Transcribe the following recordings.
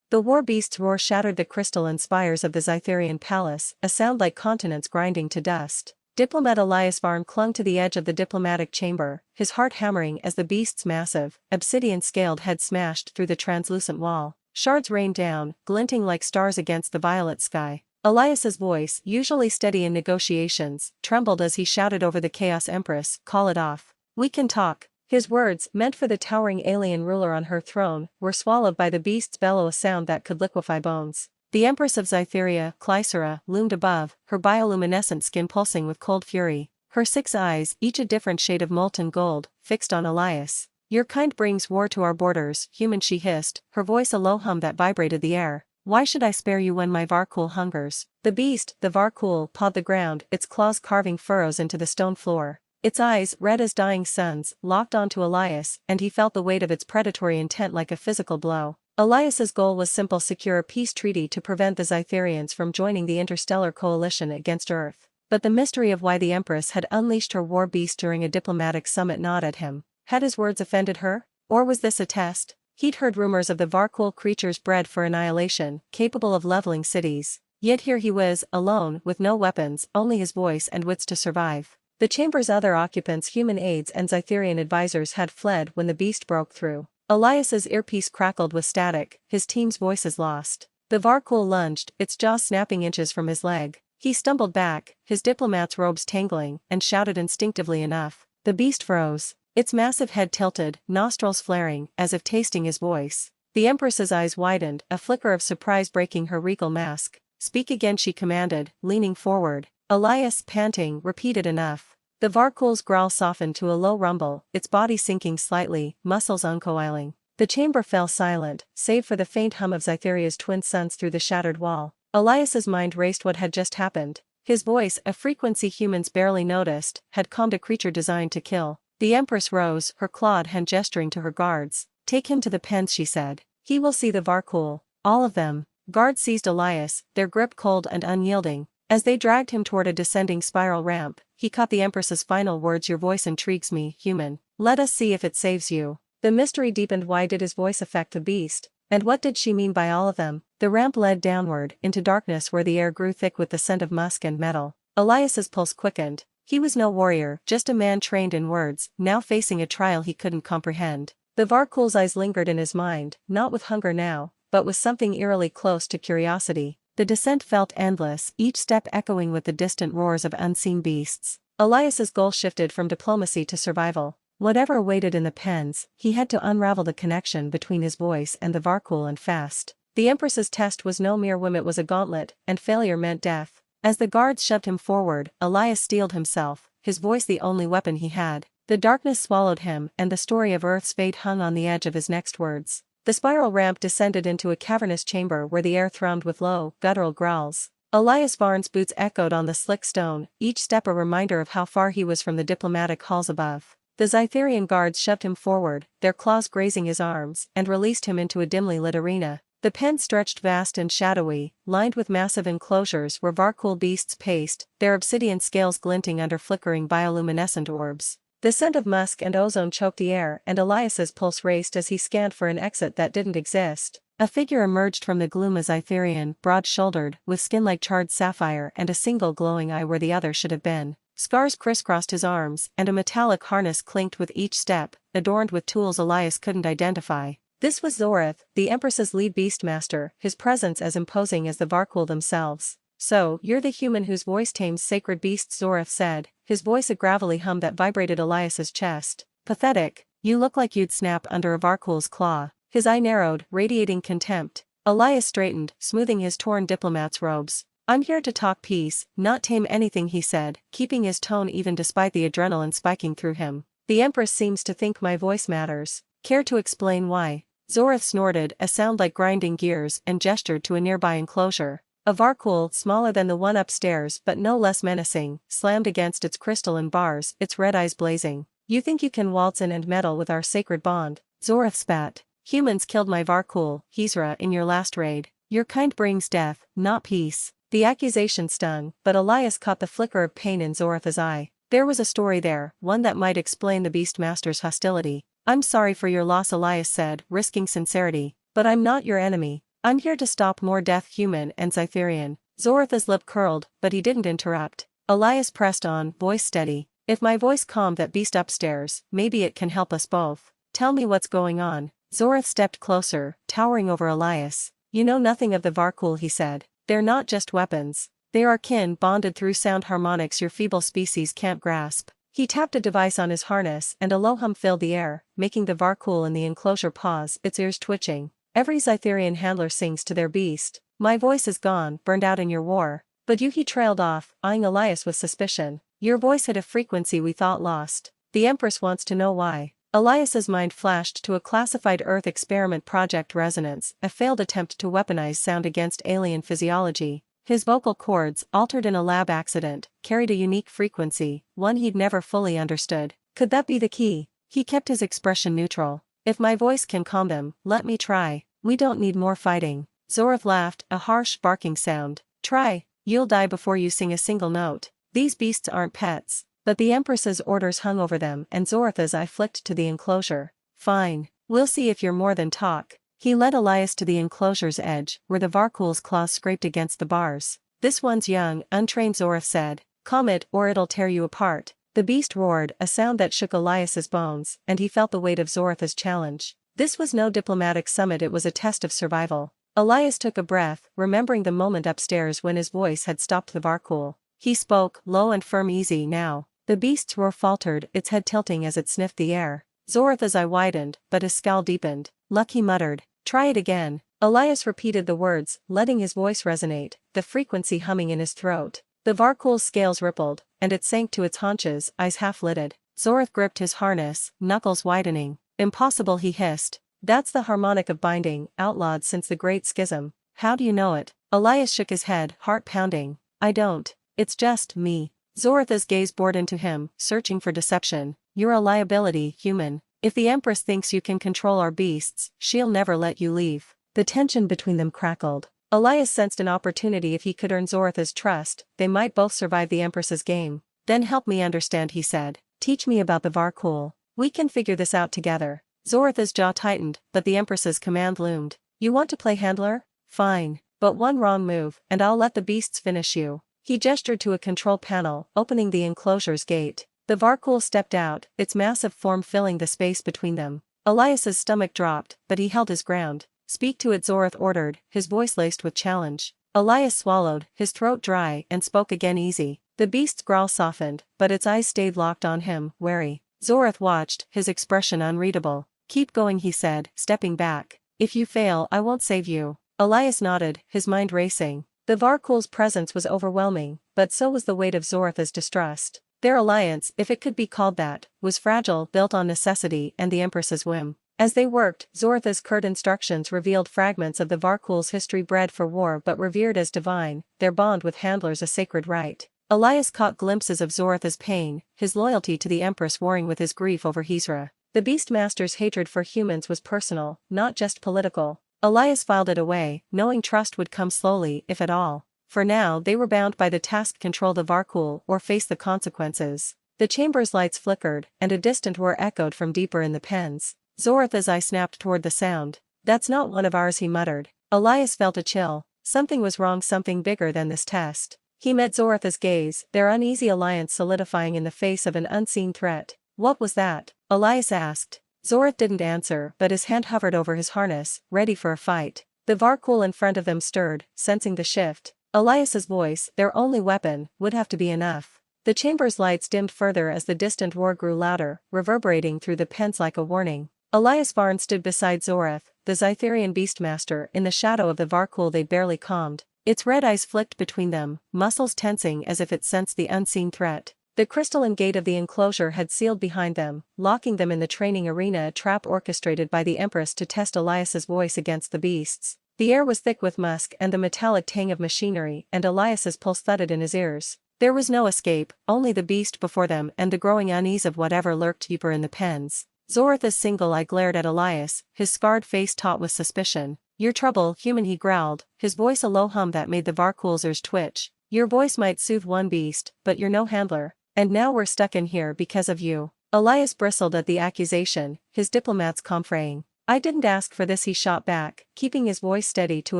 The war beast's roar shattered the crystalline spires of the Xytherian palace, a sound like continents grinding to dust. Diplomat Elias Varn clung to the edge of the diplomatic chamber, his heart hammering as the beast's massive, obsidian-scaled head smashed through the translucent wall. Shards rained down, glinting like stars against the violet sky. Elias's voice, usually steady in negotiations, trembled as he shouted over the Chaos Empress, "Call it off. We can talk." His words, meant for the towering alien ruler on her throne, were swallowed by the beast's bellow, a sound that could liquefy bones. The Empress of Xytheria, Klysera, loomed above, her bioluminescent skin pulsing with cold fury. Her 6 eyes, each a different shade of molten gold, fixed on Elias. "Your kind brings war to our borders, human," she hissed, her voice a low hum that vibrated the air. "Why should I spare you when my Varkhul hungers?" The beast, the Varkhul, pawed the ground, its claws carving furrows into the stone floor. Its eyes, red as dying suns, locked onto Elias, and he felt the weight of its predatory intent like a physical blow. Elias's goal was simple: secure a peace treaty to prevent the Xytherians from joining the interstellar coalition against Earth. But the mystery of why the Empress had unleashed her war beast during a diplomatic summit gnawed at him. Had his words offended her? Or was this a test? He'd heard rumors of the Varkhul creatures bred for annihilation, capable of leveling cities. Yet here he was, alone, with no weapons, only his voice and wits to survive. The chamber's other occupants, human aides and Xytherian advisors, had fled when the beast broke through. Elias's earpiece crackled with static, his team's voices lost. The Varkhul lunged, its jaw snapping inches from his leg. He stumbled back, his diplomat's robes tangling, and shouted instinctively enough. The beast froze, its massive head tilted, nostrils flaring, as if tasting his voice. The Empress's eyes widened, a flicker of surprise breaking her regal mask. "Speak again," she commanded, leaning forward. Elias, panting, repeated enough. The Varkhul's growl softened to a low rumble, its body sinking slightly, muscles uncoiling. The chamber fell silent, save for the faint hum of Xytheria's twin suns through the shattered wall. Elias's mind raced what had just happened. His voice, a frequency humans barely noticed, had calmed a creature designed to kill. The Empress rose, her clawed hand gesturing to her guards. "Take him to the pens," she said. "He will see the Varkhul. All of them." Guards seized Elias, their grip cold and unyielding. As they dragged him toward a descending spiral ramp, he caught the Empress's final words: "Your voice intrigues me, human. Let us see if it saves you." The mystery deepened. Why did his voice affect the beast? And what did she mean by all of them? The ramp led downward, into darkness where the air grew thick with the scent of musk and metal. Elias's pulse quickened. He was no warrior, just a man trained in words, now facing a trial he couldn't comprehend. The Varkhul's eyes lingered in his mind, not with hunger now, but with something eerily close to curiosity. The descent felt endless, each step echoing with the distant roars of unseen beasts. Elias's goal shifted from diplomacy to survival. Whatever awaited in the pens, he had to unravel the connection between his voice and the Varkhul, and fast. The Empress's test was no mere whim, it was a gauntlet, and failure meant death. As the guards shoved him forward, Elias steeled himself, his voice the only weapon he had. The darkness swallowed him, and the story of Earth's fate hung on the edge of his next words. The spiral ramp descended into a cavernous chamber where the air thrummed with low, guttural growls. Elias Varn's boots echoed on the slick stone, each step a reminder of how far he was from the diplomatic halls above. The Xytherian guards shoved him forward, their claws grazing his arms, and released him into a dimly lit arena. The pen stretched vast and shadowy, lined with massive enclosures where Varkhul beasts paced, their obsidian scales glinting under flickering bioluminescent orbs. The scent of musk and ozone choked the air, and Elias's pulse raced as he scanned for an exit that didn't exist. A figure emerged from the gloom, a Xytherian, broad-shouldered, with skin like charred sapphire and a single glowing eye where the other should have been. Scars crisscrossed his arms, and a metallic harness clinked with each step, adorned with tools Elias couldn't identify. This was Zorath, the Empress's lead beastmaster, his presence as imposing as the Varkhul themselves. "So, you're the human whose voice tames sacred beasts," Zorath said, his voice a gravelly hum that vibrated Elias's chest. "Pathetic. You look like you'd snap under a Varkhul's claw." His eye narrowed, radiating contempt. Elias straightened, smoothing his torn diplomat's robes. "I'm here to talk peace, not tame anything," he said, keeping his tone even despite the adrenaline spiking through him. "The Empress seems to think my voice matters. Care to explain why?" Zorath snorted, a sound like grinding gears, and gestured to a nearby enclosure. A Varkhul, smaller than the one upstairs but no less menacing, slammed against its crystalline bars, its red eyes blazing. "You think you can waltz in and meddle with our sacred bond?" Zorath spat. "Humans killed my Varkhul, Xythera, in your last raid. Your kind brings death, not peace." The accusation stung, but Elias caught the flicker of pain in Zorath's eye. There was a story there, one that might explain the beastmaster's hostility. "I'm sorry for your loss," Elias said, risking sincerity, "but I'm not your enemy. I'm here to stop more death, human and Xytherian. Zorath's lip curled, but he didn't interrupt. Elias pressed on, voice steady. If my voice calmed that beast upstairs, maybe it can help us both. Tell me what's going on. Zorath stepped closer, towering over Elias. You know nothing of the Varkhul, he said. They're not just weapons. They are kin bonded through sound harmonics your feeble species can't grasp. He tapped a device on his harness and a low hum filled the air, making the Varkhul in the enclosure pause, its ears twitching. Every Xytherian handler sings to their beast. My voice is gone, burned out in your war. But you, he trailed off, eyeing Elias with suspicion. Your voice hit a frequency we thought lost. The Empress wants to know why. Elias's mind flashed to a classified Earth experiment project Resonance, a failed attempt to weaponize sound against alien physiology. His vocal cords, altered in a lab accident, carried a unique frequency, one he'd never fully understood. Could that be the key? He kept his expression neutral. If my voice can calm them, let me try. We don't need more fighting. Zorath laughed, a harsh, barking sound. Try. You'll die before you sing a single note. These beasts aren't pets. But the Empress's orders hung over them and Zorath's eye flicked to the enclosure. Fine. We'll see if you're more than talk. He led Elias to the enclosure's edge, where the Varkhul's claws scraped against the bars. This one's young, untrained, Zorath said. Calm it or it'll tear you apart. The beast roared, a sound that shook Elias's bones, and he felt the weight of Zorath's challenge. This was no diplomatic summit, it was a test of survival. Elias took a breath, remembering the moment upstairs when his voice had stopped the Varkhul. He spoke, low and firm. Easy now. The beast's roar faltered, its head tilting as it sniffed the air. Zorath's eye widened, but his scowl deepened. Luck, he muttered. Try it again. Elias repeated the words, letting his voice resonate, the frequency humming in his throat. The Varkhul's scales rippled, and it sank to its haunches, eyes half-lidded. Zorath gripped his harness, knuckles widening. Impossible, he hissed. That's the harmonic of binding, outlawed since the Great Schism. How do you know it? Elias shook his head, heart pounding. I don't. It's just me. Zorath's gaze bored into him, searching for deception. You're a liability, human. If the Empress thinks you can control our beasts, she'll never let you leave. The tension between them crackled. Elias sensed an opportunity. If he could earn Zorath's trust, they might both survive the Empress's game. Then help me understand, he said. Teach me about the Varkhul. We can figure this out together. Zorath's jaw tightened, but the Empress's command loomed. You want to play handler? Fine. But one wrong move, and I'll let the beasts finish you. He gestured to a control panel, opening the enclosure's gate. The Varkhul stepped out, its massive form filling the space between them. Elias's stomach dropped, but he held his ground. Speak to it, Zorath ordered, his voice laced with challenge. Elias swallowed, his throat dry, and spoke again. Easy. The beast's growl softened, but its eyes stayed locked on him, wary. Zorath watched, his expression unreadable. Keep going, he said, stepping back. If you fail, I won't save you. Elias nodded, his mind racing. The Varkhul's presence was overwhelming, but so was the weight of Zorath's distrust. Their alliance, if it could be called that, was fragile, built on necessity and the Empress's whim. As they worked, Zorath's curt instructions revealed fragments of the Varkhul's history, bred for war but revered as divine, their bond with handlers a sacred right. Elias caught glimpses of Zorath's pain, his loyalty to the Empress warring with his grief over Xytheria. The beastmaster's hatred for humans was personal, not just political. Elias filed it away, knowing trust would come slowly, if at all. For now they were bound by the task: control the Varkhul or face the consequences. The chamber's lights flickered, and a distant roar echoed from deeper in the pens. Zorath's eye snapped toward the sound. That's not one of ours, he muttered. Elias felt a chill. Something was wrong, something bigger than this test. He met Zorath's gaze, their uneasy alliance solidifying in the face of an unseen threat. What was that? Elias asked. Zorath didn't answer, but his hand hovered over his harness, ready for a fight. The Varkhul in front of them stirred, sensing the shift. Elias's voice, their only weapon, would have to be enough. The chamber's lights dimmed further as the distant roar grew louder, reverberating through the pens like a warning. Elias Varn stood beside Zorath, the Xytherian beastmaster, in the shadow of the Varkhul they'd barely calmed. Its red eyes flicked between them, muscles tensing as if it sensed the unseen threat. The crystalline gate of the enclosure had sealed behind them, locking them in the training arena, a trap orchestrated by the Empress to test Elias's voice against the beasts. The air was thick with musk and the metallic tang of machinery, and Elias's pulse thudded in his ears. There was no escape, only the beast before them and the growing unease of whatever lurked deeper in the pens. Zorath's single eye glared at Elias, his scarred face taut with suspicion. Your trouble, human, he growled, his voice a low hum that made the Varkhul's ears twitch. Your voice might soothe one beast, but you're no handler. And now we're stuck in here because of you. Elias bristled at the accusation, his diplomat's calm fraying. I didn't ask for this, he shot back, keeping his voice steady to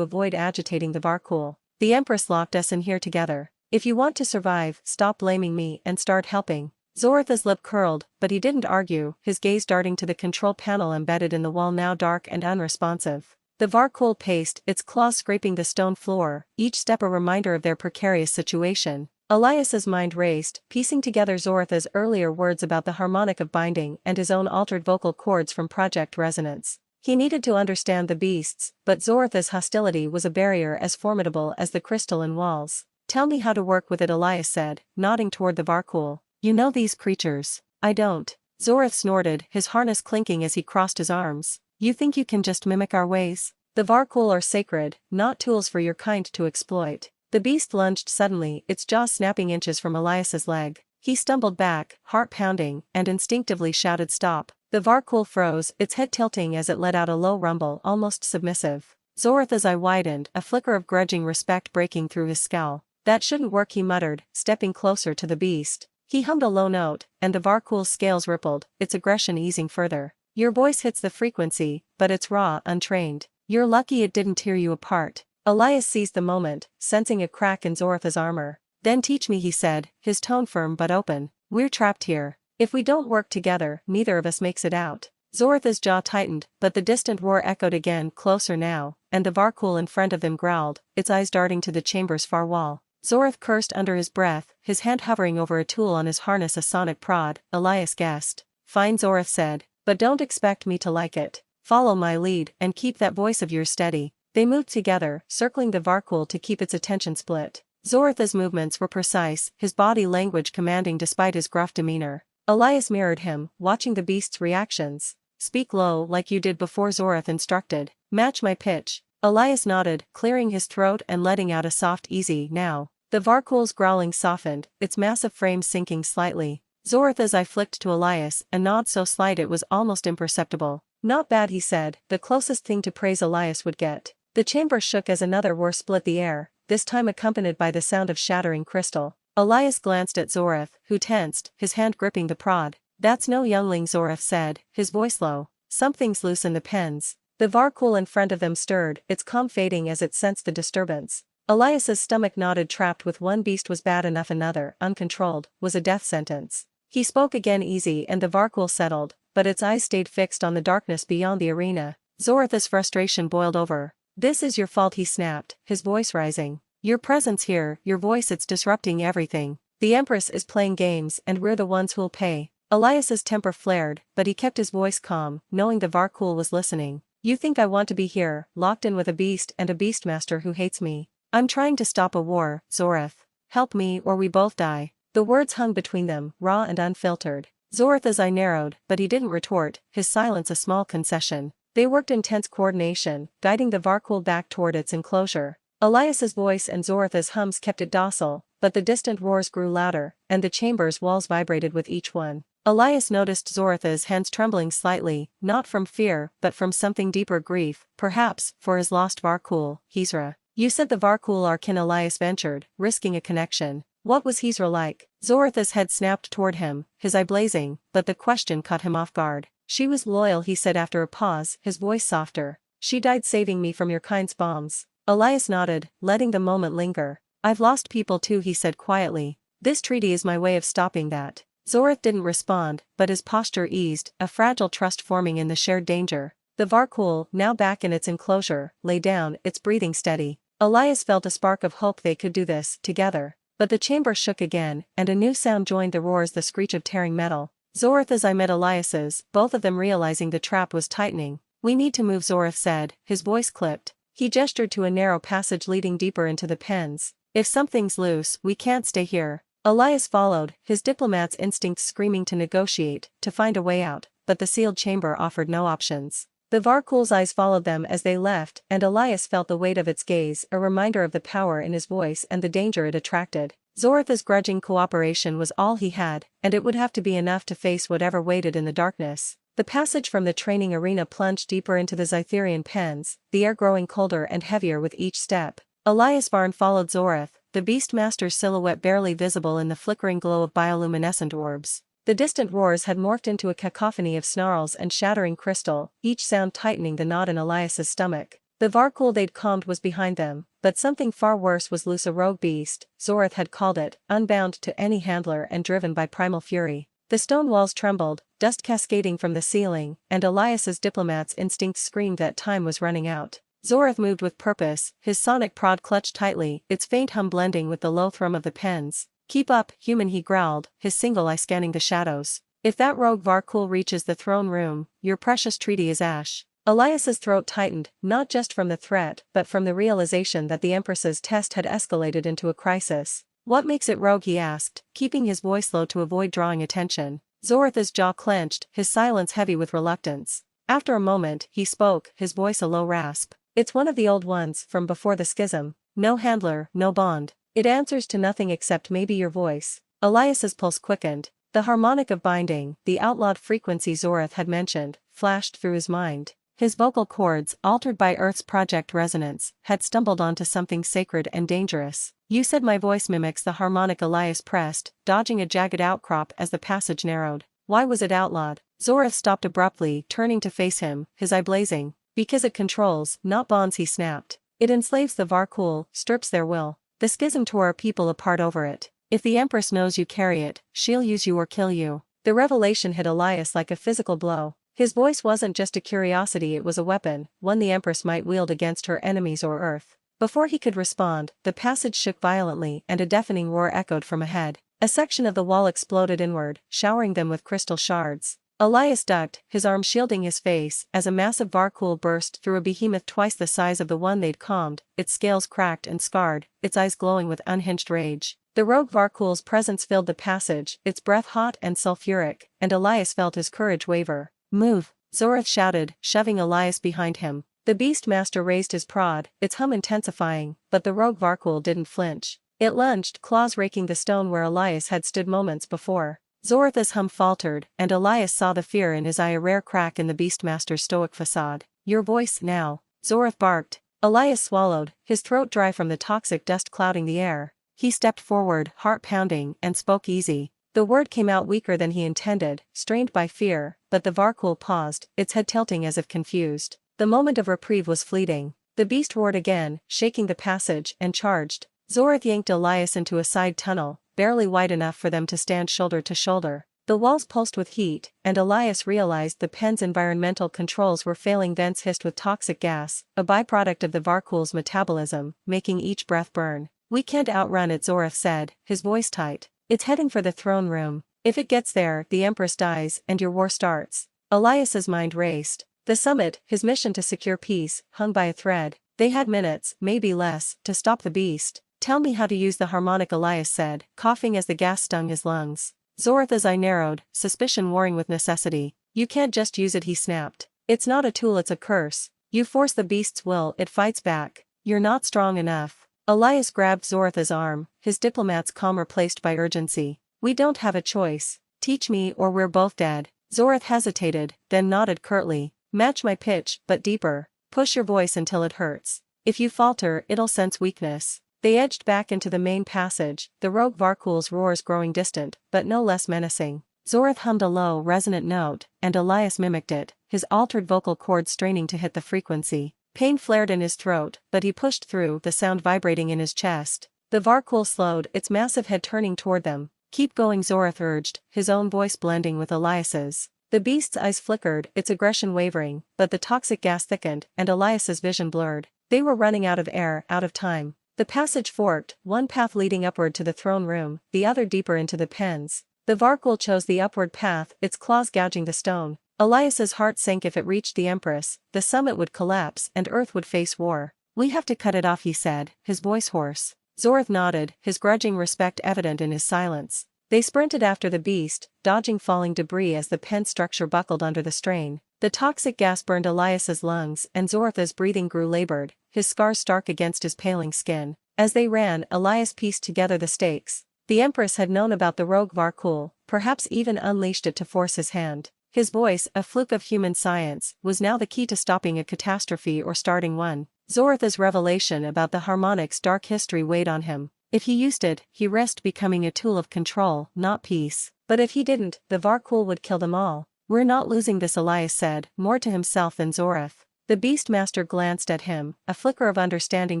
avoid agitating the Varkhul. The Empress locked us in here together. If you want to survive, stop blaming me and start helping. Zorath's lip curled, but he didn't argue, his gaze darting to the control panel embedded in the wall now dark and unresponsive. The Varkhul paced, its claws scraping the stone floor, each step a reminder of their precarious situation. Elias's mind raced, piecing together Zorath's earlier words about the harmonic of binding and his own altered vocal cords from Project Resonance. He needed to understand the beasts, but Zorath's hostility was a barrier as formidable as the crystalline walls. Tell me how to work with it, Elias said, nodding toward the Varkhul. You know these creatures. I don't. Zorath snorted, his harness clinking as he crossed his arms. You think you can just mimic our ways? The Varkhul are sacred, not tools for your kind to exploit. The beast lunged suddenly, its jaws snapping inches from Elias's leg. He stumbled back, heart pounding, and instinctively shouted stop. The Varkhul froze, its head tilting as it let out a low rumble, almost submissive. Zorath's eye widened, a flicker of grudging respect breaking through his scowl. That shouldn't work, he muttered, stepping closer to the beast. He hummed a low note, and the Varkhul's scales rippled, its aggression easing further. Your voice hits the frequency, but it's raw, untrained. You're lucky it didn't tear you apart. Elias seized the moment, sensing a crack in Zorath's armor. Then teach me, he said, his tone firm but open. We're trapped here. If we don't work together, neither of us makes it out. Zorath's jaw tightened, but the distant roar echoed again, closer now, and the Varkhul in front of them growled, its eyes darting to the chamber's far wall. Zorath cursed under his breath, his hand hovering over a tool on his harness, a sonic prod. Elias guessed. Fine, Zorath said, but don't expect me to like it. Follow my lead, and keep that voice of yours steady. They moved together, circling the Varkhul to keep its attention split. Zorath's movements were precise, his body language commanding despite his gruff demeanor. Elias mirrored him, watching the beast's reactions. Speak low like you did before, Zorath instructed. Match my pitch. Elias nodded, clearing his throat and letting out a soft easy now. The Varkhul's growling softened, its massive frame sinking slightly. Zorath's eye flicked to Elias, a nod so slight it was almost imperceptible. Not bad, he said, the closest thing to praise Elias would get. The chamber shook as another roar split the air, this time accompanied by the sound of shattering crystal. Elias glanced at Zorath, who tensed, his hand gripping the prod. That's no youngling, Zorath said, his voice low. Something's loose in the pens. The Varkhul in front of them stirred, its calm fading as it sensed the disturbance. Elias's stomach knotted. Trapped with one beast was bad enough, another, uncontrolled, was a death sentence. He spoke again easy and the Varkhul settled, but its eyes stayed fixed on the darkness beyond the arena. Zorath's frustration boiled over. This is your fault, he snapped, his voice rising. Your presence here, your voice, it's disrupting everything. The Empress is playing games and we're the ones who'll pay. Elias's temper flared, but he kept his voice calm, knowing the Varkhul was listening. You think I want to be here, locked in with a beast and a beastmaster who hates me? I'm trying to stop a war, Zorath. Help me or we both die. The words hung between them, raw and unfiltered. Zorath's eye narrowed, but he didn't retort, his silence a small concession. They worked in tense coordination, guiding the Varkhul back toward its enclosure. Elias's voice and Zorath's hums kept it docile, but the distant roars grew louder, and the chamber's walls vibrated with each one. Elias noticed Zorath's hands trembling slightly, not from fear but from something deeper, grief, perhaps, for his lost Varkhul, Xytheria. You said the Varkhul are kin, Elias ventured, risking a connection. What was Xytheria like? Zorath's head snapped toward him, his eye blazing, but the question caught him off guard. She was loyal, he said after a pause, his voice softer. She died saving me from your kind's bombs. Elias nodded, letting the moment linger. I've lost people too, he said quietly. This treaty is my way of stopping that. Zorath didn't respond, but his posture eased, a fragile trust forming in the shared danger. The Varkhul, now back in its enclosure, lay down, its breathing steady. Elias felt a spark of hope they could do this, together. But the chamber shook again, and a new sound joined the roars, the screech of tearing metal. Zorath's eye met Elias's, both of them realizing the trap was tightening. We need to move, Zorath said, his voice clipped. He gestured to a narrow passage leading deeper into the pens. If something's loose, we can't stay here. Elias followed, his diplomat's instincts screaming to negotiate, to find a way out, but the sealed chamber offered no options. The Varkhul's eyes followed them as they left, and Elias felt the weight of its gaze, a reminder of the power in his voice and the danger it attracted. Zorath's grudging cooperation was all he had, and it would have to be enough to face whatever waited in the darkness. The passage from the training arena plunged deeper into the Xytherian pens, the air growing colder and heavier with each step. Elias Varn followed Zorath, the beastmaster's silhouette barely visible in the flickering glow of bioluminescent orbs. The distant roars had morphed into a cacophony of snarls and shattering crystal, each sound tightening the knot in Elias's stomach. The Varkhul they'd calmed was behind them, but something far worse was loose. A rogue beast, Zorath had called it, unbound to any handler and driven by primal fury. The stone walls trembled, dust cascading from the ceiling, and Elias's diplomat's instincts screamed that time was running out. Zorath moved with purpose, his sonic prod clutched tightly, its faint hum blending with the low thrum of the pens. "Keep up, human," he growled, his single eye scanning the shadows. "If that rogue Varkhul reaches the throne room, your precious treaty is ash." Elias's throat tightened, not just from the threat but from the realization that the Empress's test had escalated into a crisis. "What makes it rogue?" he asked, keeping his voice low to avoid drawing attention. Zorath's jaw clenched, his silence heavy with reluctance. After a moment, he spoke, his voice a low rasp. "It's one of the old ones, from before the schism. No handler, no bond. It answers to nothing except maybe your voice." Elias's pulse quickened. The harmonic of binding, the outlawed frequency Zorath had mentioned, flashed through his mind. His vocal cords, altered by Earth's project resonance, had stumbled onto something sacred and dangerous. "You said my voice mimics the harmonic." Elias pressed, dodging a jagged outcrop as the passage narrowed. "Why was it outlawed?" Zorath stopped abruptly, turning to face him, his eye blazing. "Because it controls, not bonds," he snapped. "It enslaves the Varkhul, strips their will. The schism tore our people apart over it. If the Empress knows you carry it, she'll use you or kill you." The revelation hit Elias like a physical blow. His voice wasn't just a curiosity, it was a weapon, one the Empress might wield against her enemies or Earth. Before he could respond, the passage shook violently and a deafening roar echoed from ahead. A section of the wall exploded inward, showering them with crystal shards. Elias ducked, his arm shielding his face, as a massive Varkhul burst through a behemoth twice the size of the one they'd calmed, its scales cracked and scarred, its eyes glowing with unhinged rage. The rogue Varkhul's presence filled the passage, its breath hot and sulfuric, and Elias felt his courage waver. "Move!" Zorath shouted, shoving Elias behind him. The beastmaster raised his prod, its hum intensifying, but the rogue Varkhul didn't flinch. It lunged, claws raking the stone where Elias had stood moments before. Zorath's hum faltered, and Elias saw the fear in his eye, a rare crack in the beastmaster's stoic facade. "Your voice, now!" Zorath barked. Elias swallowed, his throat dry from the toxic dust clouding the air. He stepped forward, heart pounding, and spoke easy. The word came out weaker than he intended, strained by fear, but the Varkhul paused, its head tilting as if confused. The moment of reprieve was fleeting. The beast roared again, shaking the passage, and charged. Zorath yanked Elias into a side tunnel, barely wide enough for them to stand shoulder to shoulder. The walls pulsed with heat, and Elias realized the pen's environmental controls were failing. Vents hissed with toxic gas, a byproduct of the Varkhul's metabolism, making each breath burn. "We can't outrun it," Zorath said, his voice tight. "It's heading for the throne room. If it gets there, the Empress dies, and your war starts." Elias's mind raced. The summit, his mission to secure peace, hung by a thread. They had minutes, maybe less, to stop the beast. "Tell me how to use the harmonic," Elias said, coughing as the gas stung his lungs. Zorath's eye narrowed, suspicion warring with necessity. "You can't just use it," he snapped. "It's not a tool, it's a curse. You force the beast's will, it fights back. You're not strong enough." Elias grabbed Zorath's arm, his diplomat's calm replaced by urgency. "We don't have a choice. Teach me or we're both dead." Zorath hesitated, then nodded curtly. "Match my pitch, but deeper. Push your voice until it hurts. If you falter, it'll sense weakness." They edged back into the main passage, the rogue Varkhul's roars growing distant, but no less menacing. Zorath hummed a low, resonant note, and Elias mimicked it, his altered vocal cords straining to hit the frequency. Pain flared in his throat, but he pushed through, the sound vibrating in his chest. The Varkhul slowed, its massive head turning toward them. "Keep going," Zorath urged, his own voice blending with Elias's. The beast's eyes flickered, its aggression wavering, but the toxic gas thickened, and Elias's vision blurred. They were running out of air, out of time. The passage forked, one path leading upward to the throne room, the other deeper into the pens. The Varkhul chose the upward path, its claws gouging the stone. Elias's heart sank. If it reached the Empress, the summit would collapse and Earth would face war. "We have to cut it off," he said, his voice hoarse. Zorath nodded, his grudging respect evident in his silence. They sprinted after the beast, dodging falling debris as the pen structure buckled under the strain. The toxic gas burned Elias's lungs, and Zorath's breathing grew labored, his scars stark against his paling skin. As they ran, Elias pieced together the stakes. The Empress had known about the rogue Varkhul, perhaps even unleashed it to force his hand. His voice, a fluke of human science, was now the key to stopping a catastrophe or starting one. Zorath's revelation about the harmonic's dark history weighed on him. If he used it, he risked becoming a tool of control, not peace. But if he didn't, the Varkhul would kill them all. We're not losing this, Elias said, more to himself than Zorath. The beastmaster glanced at him, a flicker of understanding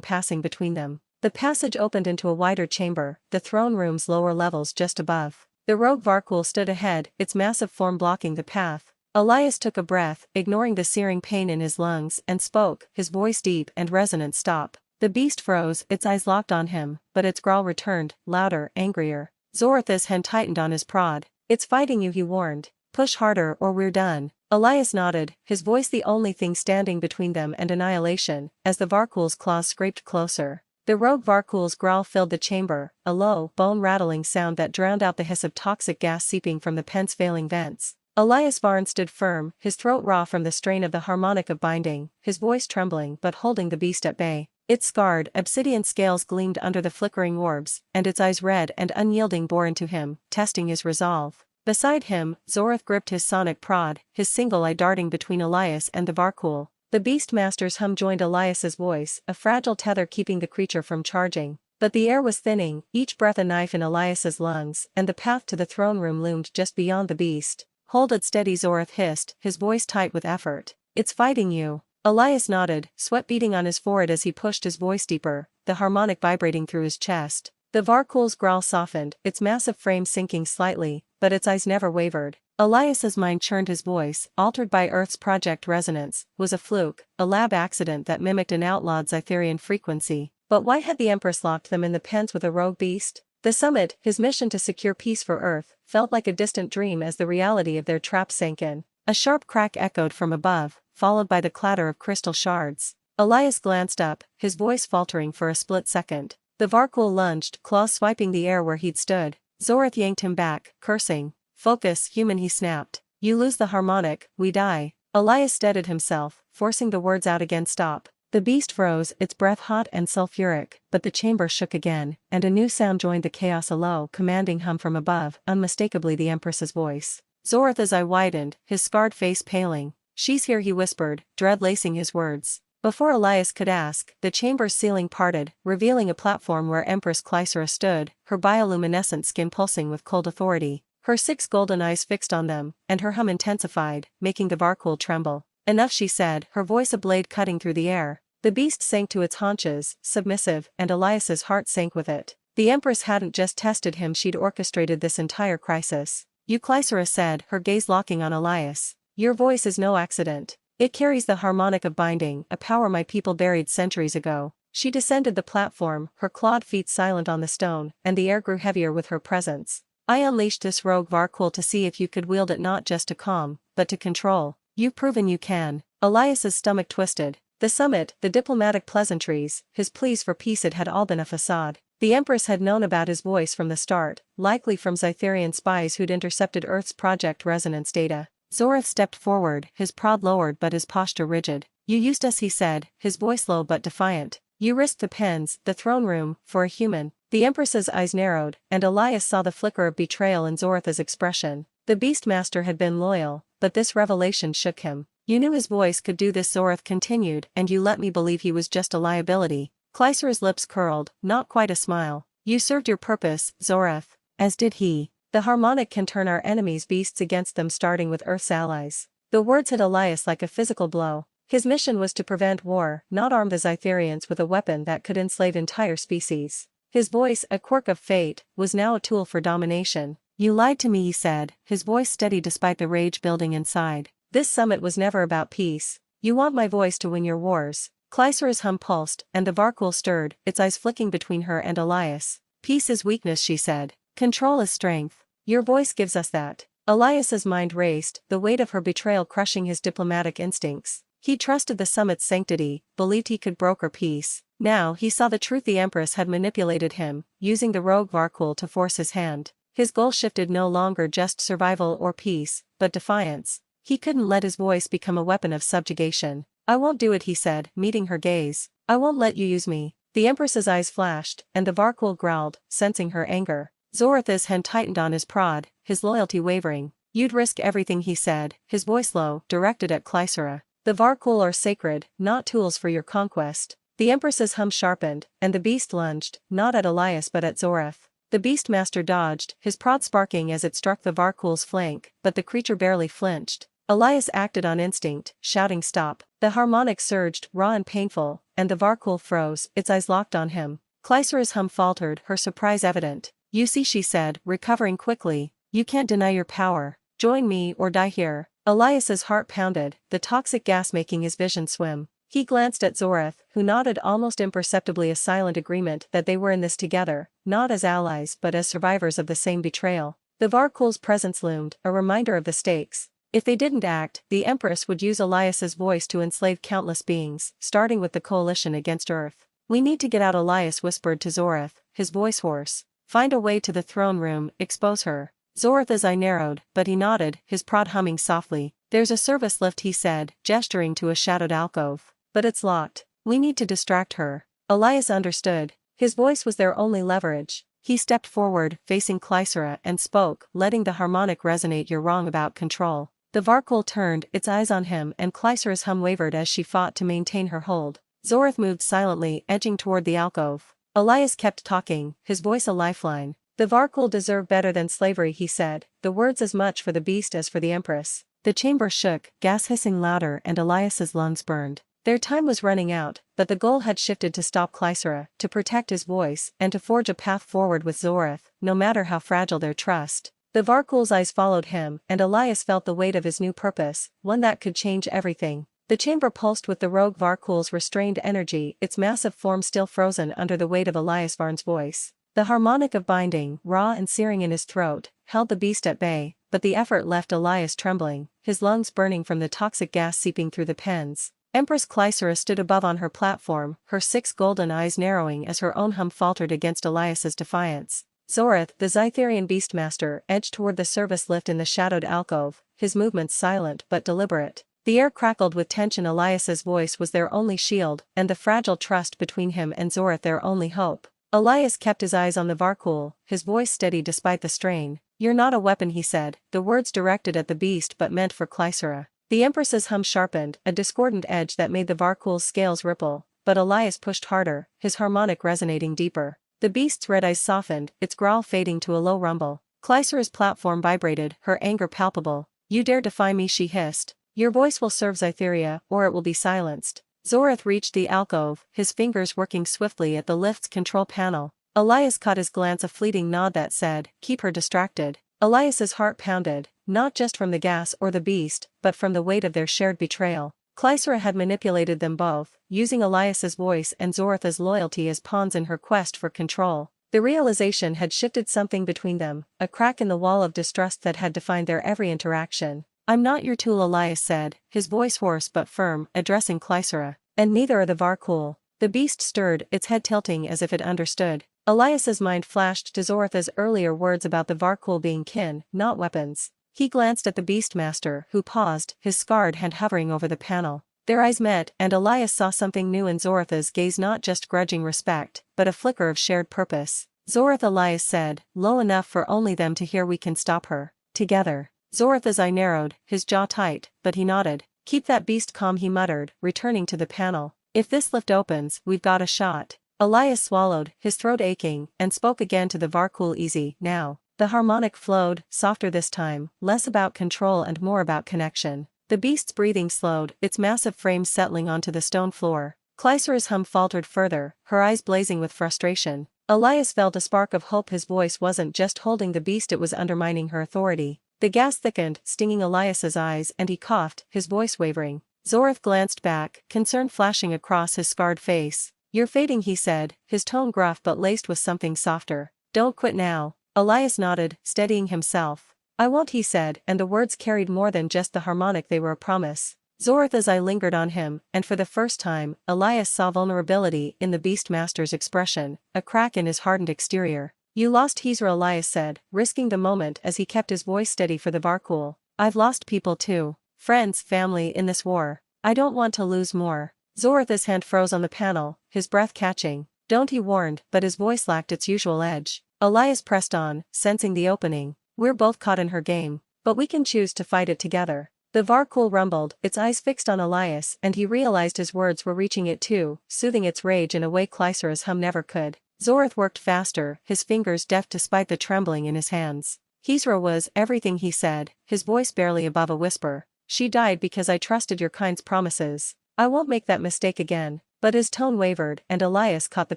passing between them. The passage opened into a wider chamber, the throne room's lower levels just above. The rogue Varkhul stood ahead, its massive form blocking the path. Elias took a breath, ignoring the searing pain in his lungs, and spoke, his voice deep and resonant. Stop. The beast froze, its eyes locked on him, but its growl returned, louder, angrier. Zorath's hand tightened on his prod. It's fighting you, he warned. Push harder or we're done. Elias nodded, his voice the only thing standing between them and annihilation, as the Varkhul's claws scraped closer. The rogue Varkhul's growl filled the chamber, a low, bone-rattling sound that drowned out the hiss of toxic gas seeping from the pent's failing vents. Elias Varn stood firm, his throat raw from the strain of the harmonic of binding, his voice trembling but holding the beast at bay. Its scarred, obsidian scales gleamed under the flickering orbs, and its eyes red and unyielding bore into him, testing his resolve. Beside him, Zorath gripped his sonic prod, his single eye darting between Elias and the Varkhul. The beastmaster's hum joined Elias's voice, a fragile tether keeping the creature from charging. But the air was thinning, each breath a knife in Elias's lungs, and the path to the throne room loomed just beyond the beast. Hold it steady, Zorath hissed, his voice tight with effort. It's fighting you. Elias nodded, sweat beading on his forehead as he pushed his voice deeper, the harmonic vibrating through his chest. The Varkhul's growl softened, its massive frame sinking slightly, but its eyes never wavered. Elias's mind churned, his voice, altered by Earth's project resonance, was a fluke, a lab accident that mimicked an outlawed Xytherian frequency. But why had the Empress locked them in the pens with a rogue beast? The summit, his mission to secure peace for Earth, felt like a distant dream as the reality of their trap sank in. A sharp crack echoed from above, followed by the clatter of crystal shards. Elias glanced up, his voice faltering for a split second. The Varkhul lunged, claws swiping the air where he'd stood. Zorath yanked him back, cursing. Focus, human, he snapped. You lose the harmonic, we die. Elias steadied himself, forcing the words out again. Stop. The beast froze, its breath hot and sulfuric, but the chamber shook again, and a new sound joined the chaos, a low, commanding hum from above, unmistakably the Empress's voice. Zorath's eye widened, his scarred face paling. She's here, he whispered, dread lacing his words. Before Elias could ask, the chamber's ceiling parted, revealing a platform where Empress Klysera stood, her bioluminescent skin pulsing with cold authority, her 6 golden eyes fixed on them, and her hum intensified, making the Varkhul tremble. Enough, she said, her voice a blade cutting through the air. The beast sank to its haunches, submissive, and Elias's heart sank with it. The Empress hadn't just tested him, she'd orchestrated this entire crisis. You, Klysera said, her gaze locking on Elias. Your voice is no accident. It carries the harmonic of binding, a power my people buried centuries ago. She descended the platform, her clawed feet silent on the stone, and the air grew heavier with her presence. I unleashed this rogue Varkhul to see if you could wield it not just to calm, but to control. You've proven you can. Elias's stomach twisted. The summit, the diplomatic pleasantries, his pleas for peace, it had all been a facade. The Empress had known about his voice from the start, likely from Xytherian spies who'd intercepted Earth's project resonance data. Zorath stepped forward, his prod lowered but his posture rigid. You used us, he said, his voice low but defiant. You risked the pens, the throne room, for a human. The Empress's eyes narrowed, and Elias saw the flicker of betrayal in Zorath's expression. The beastmaster had been loyal, but this revelation shook him. You knew his voice could do this, Zorath continued, and you let me believe he was just a liability. Klysera's lips curled, not quite a smile. You served your purpose, Zorath. As did he. The harmonic can turn our enemies' beasts against them, starting with Earth's allies. The words hit Elias like a physical blow. His mission was to prevent war, not arm the Xytherians with a weapon that could enslave entire species. His voice, a quirk of fate, was now a tool for domination. You lied to me, he said, his voice steady despite the rage building inside. This summit was never about peace. You want my voice to win your wars. Klysera's hum pulsed, and the Varkhul stirred, its eyes flicking between her and Elias. Peace is weakness, she said. Control is strength. Your voice gives us that. Elias's mind raced, the weight of her betrayal crushing his diplomatic instincts. He trusted the summit's sanctity, believed he could broker peace. Now he saw the truth: the Empress had manipulated him, using the rogue Varkhul to force his hand. His goal shifted, no longer just survival or peace, but defiance. He couldn't let his voice become a weapon of subjugation. I won't do it, he said, meeting her gaze. I won't let you use me. The Empress's eyes flashed, and the Varkhul growled, sensing her anger. Zorath's hand tightened on his prod, his loyalty wavering. You'd risk everything, he said, his voice low, directed at Klysera. The Varkhul are sacred, not tools for your conquest. The Empress's hum sharpened, and the beast lunged, not at Elias but at Zorath. The beastmaster dodged, his prod sparking as it struck the Varkhul's flank, but the creature barely flinched. Elias acted on instinct, shouting stop. The harmonic surged, raw and painful, and the Varkhul froze, its eyes locked on him. Klysera's hum faltered, her surprise evident. You see, she said, recovering quickly, you can't deny your power. Join me or die here. Elias's heart pounded, the toxic gas making his vision swim. He glanced at Zorath, who nodded almost imperceptibly, a silent agreement that they were in this together, not as allies but as survivors of the same betrayal. The Varkhul's presence loomed, a reminder of the stakes. If they didn't act, the Empress would use Elias's voice to enslave countless beings, starting with the coalition against Earth. We need to get out, Elias whispered to Zorath, his voice hoarse. Find a way to the throne room, expose her. Zorath's eye narrowed, but he nodded, his prod humming softly. There's a service lift, he said, gesturing to a shadowed alcove. But it's locked. We need to distract her. Elias understood. His voice was their only leverage. He stepped forward, facing Klysera, and spoke, letting the harmonic resonate. You're wrong about control. The Varkhul turned, its eyes on him, and Klysera's hum wavered as she fought to maintain her hold. Zorath moved silently, edging toward the alcove. Elias kept talking, his voice a lifeline. The Varkhul deserve better than slavery, he said, the words as much for the beast as for the Empress. The chamber shook, gas hissing louder, and Elias's lungs burned. Their time was running out, but the goal had shifted to stop Klysera, to protect his voice, and to forge a path forward with Zorath, no matter how fragile their trust. The Varkhul's eyes followed him, and Elias felt the weight of his new purpose, one that could change everything. The chamber pulsed with the rogue Varkhul's restrained energy, its massive form still frozen under the weight of Elias Varn's voice. The harmonic of binding, raw and searing in his throat, held the beast at bay, but the effort left Elias trembling, his lungs burning from the toxic gas seeping through the pens. Empress Klysera stood above on her platform, her 6 golden eyes narrowing as her own hum faltered against Elias's defiance. Zorath, the Xytherian beastmaster, edged toward the service lift in the shadowed alcove, his movements silent but deliberate. The air crackled with tension. Elias's voice was their only shield, and the fragile trust between him and Zorath their only hope. Elias kept his eyes on the Varkhul, his voice steady despite the strain. You're not a weapon, he said, the words directed at the beast but meant for Klysera. The Empress's hum sharpened, a discordant edge that made the Varkhul's scales ripple, but Elias pushed harder, his harmonic resonating deeper. The beast's red eyes softened, its growl fading to a low rumble. Klysera's platform vibrated, her anger palpable. You dare defy me, she hissed. Your voice will serve Xytheria, or it will be silenced. Zorath reached the alcove, his fingers working swiftly at the lift's control panel. Elias caught his glance, a fleeting nod that said, keep her distracted. Elias's heart pounded, not just from the gas or the beast, but from the weight of their shared betrayal. Klysera had manipulated them both, using Elias's voice and Zorath's loyalty as pawns in her quest for control. The realization had shifted something between them, a crack in the wall of distrust that had defined their every interaction. I'm not your tool, Elias said, his voice hoarse but firm, addressing Klysera. And neither are the Varkhul. The beast stirred, its head tilting as if it understood. Elias's mind flashed to Zorath's earlier words about the Varkhul being kin, not weapons. He glanced at the beastmaster, who paused, his scarred hand hovering over the panel. Their eyes met, and Elias saw something new in Zorath's gaze, not just grudging respect, but a flicker of shared purpose. Zorath, Elias said, low enough for only them to hear, we can stop her. Together. Zorath's eye narrowed, his jaw tight, but he nodded. Keep that beast calm, he muttered, returning to the panel. If this lift opens, we've got a shot. Elias swallowed, his throat aching, and spoke again to the Varkhul. Easy, now. The harmonic flowed, softer this time, less about control and more about connection. The beast's breathing slowed, its massive frame settling onto the stone floor. Klysera's hum faltered further, her eyes blazing with frustration. Elias felt a spark of hope. His voice wasn't just holding the beast, it was undermining her authority. The gas thickened, stinging Elias's eyes, and he coughed, his voice wavering. Zorath glanced back, concern flashing across his scarred face. You're fading, he said, his tone gruff but laced with something softer. Don't quit now. Elias nodded, steadying himself. I won't, he said, and the words carried more than just the harmonic, they were a promise. Zorath's eye lingered on him, and for the first time, Elias saw vulnerability in the beastmaster's expression, a crack in his hardened exterior. You lost Hezra, Elias said, risking the moment as he kept his voice steady for the Varkhul. I've lost people too. Friends, family, in this war. I don't want to lose more. Zorath's hand froze on the panel, his breath catching. Don't, he warned, but his voice lacked its usual edge. Elias pressed on, sensing the opening. We're both caught in her game, but we can choose to fight it together. The Varkhul rumbled, its eyes fixed on Elias, and he realized his words were reaching it too, soothing its rage in a way Klysera's hum never could. Zorath worked faster, his fingers deft despite the trembling in his hands. Xytheria was everything he said, his voice barely above a whisper. She died because I trusted your kind's promises. I won't make that mistake again. But his tone wavered, and Elias caught the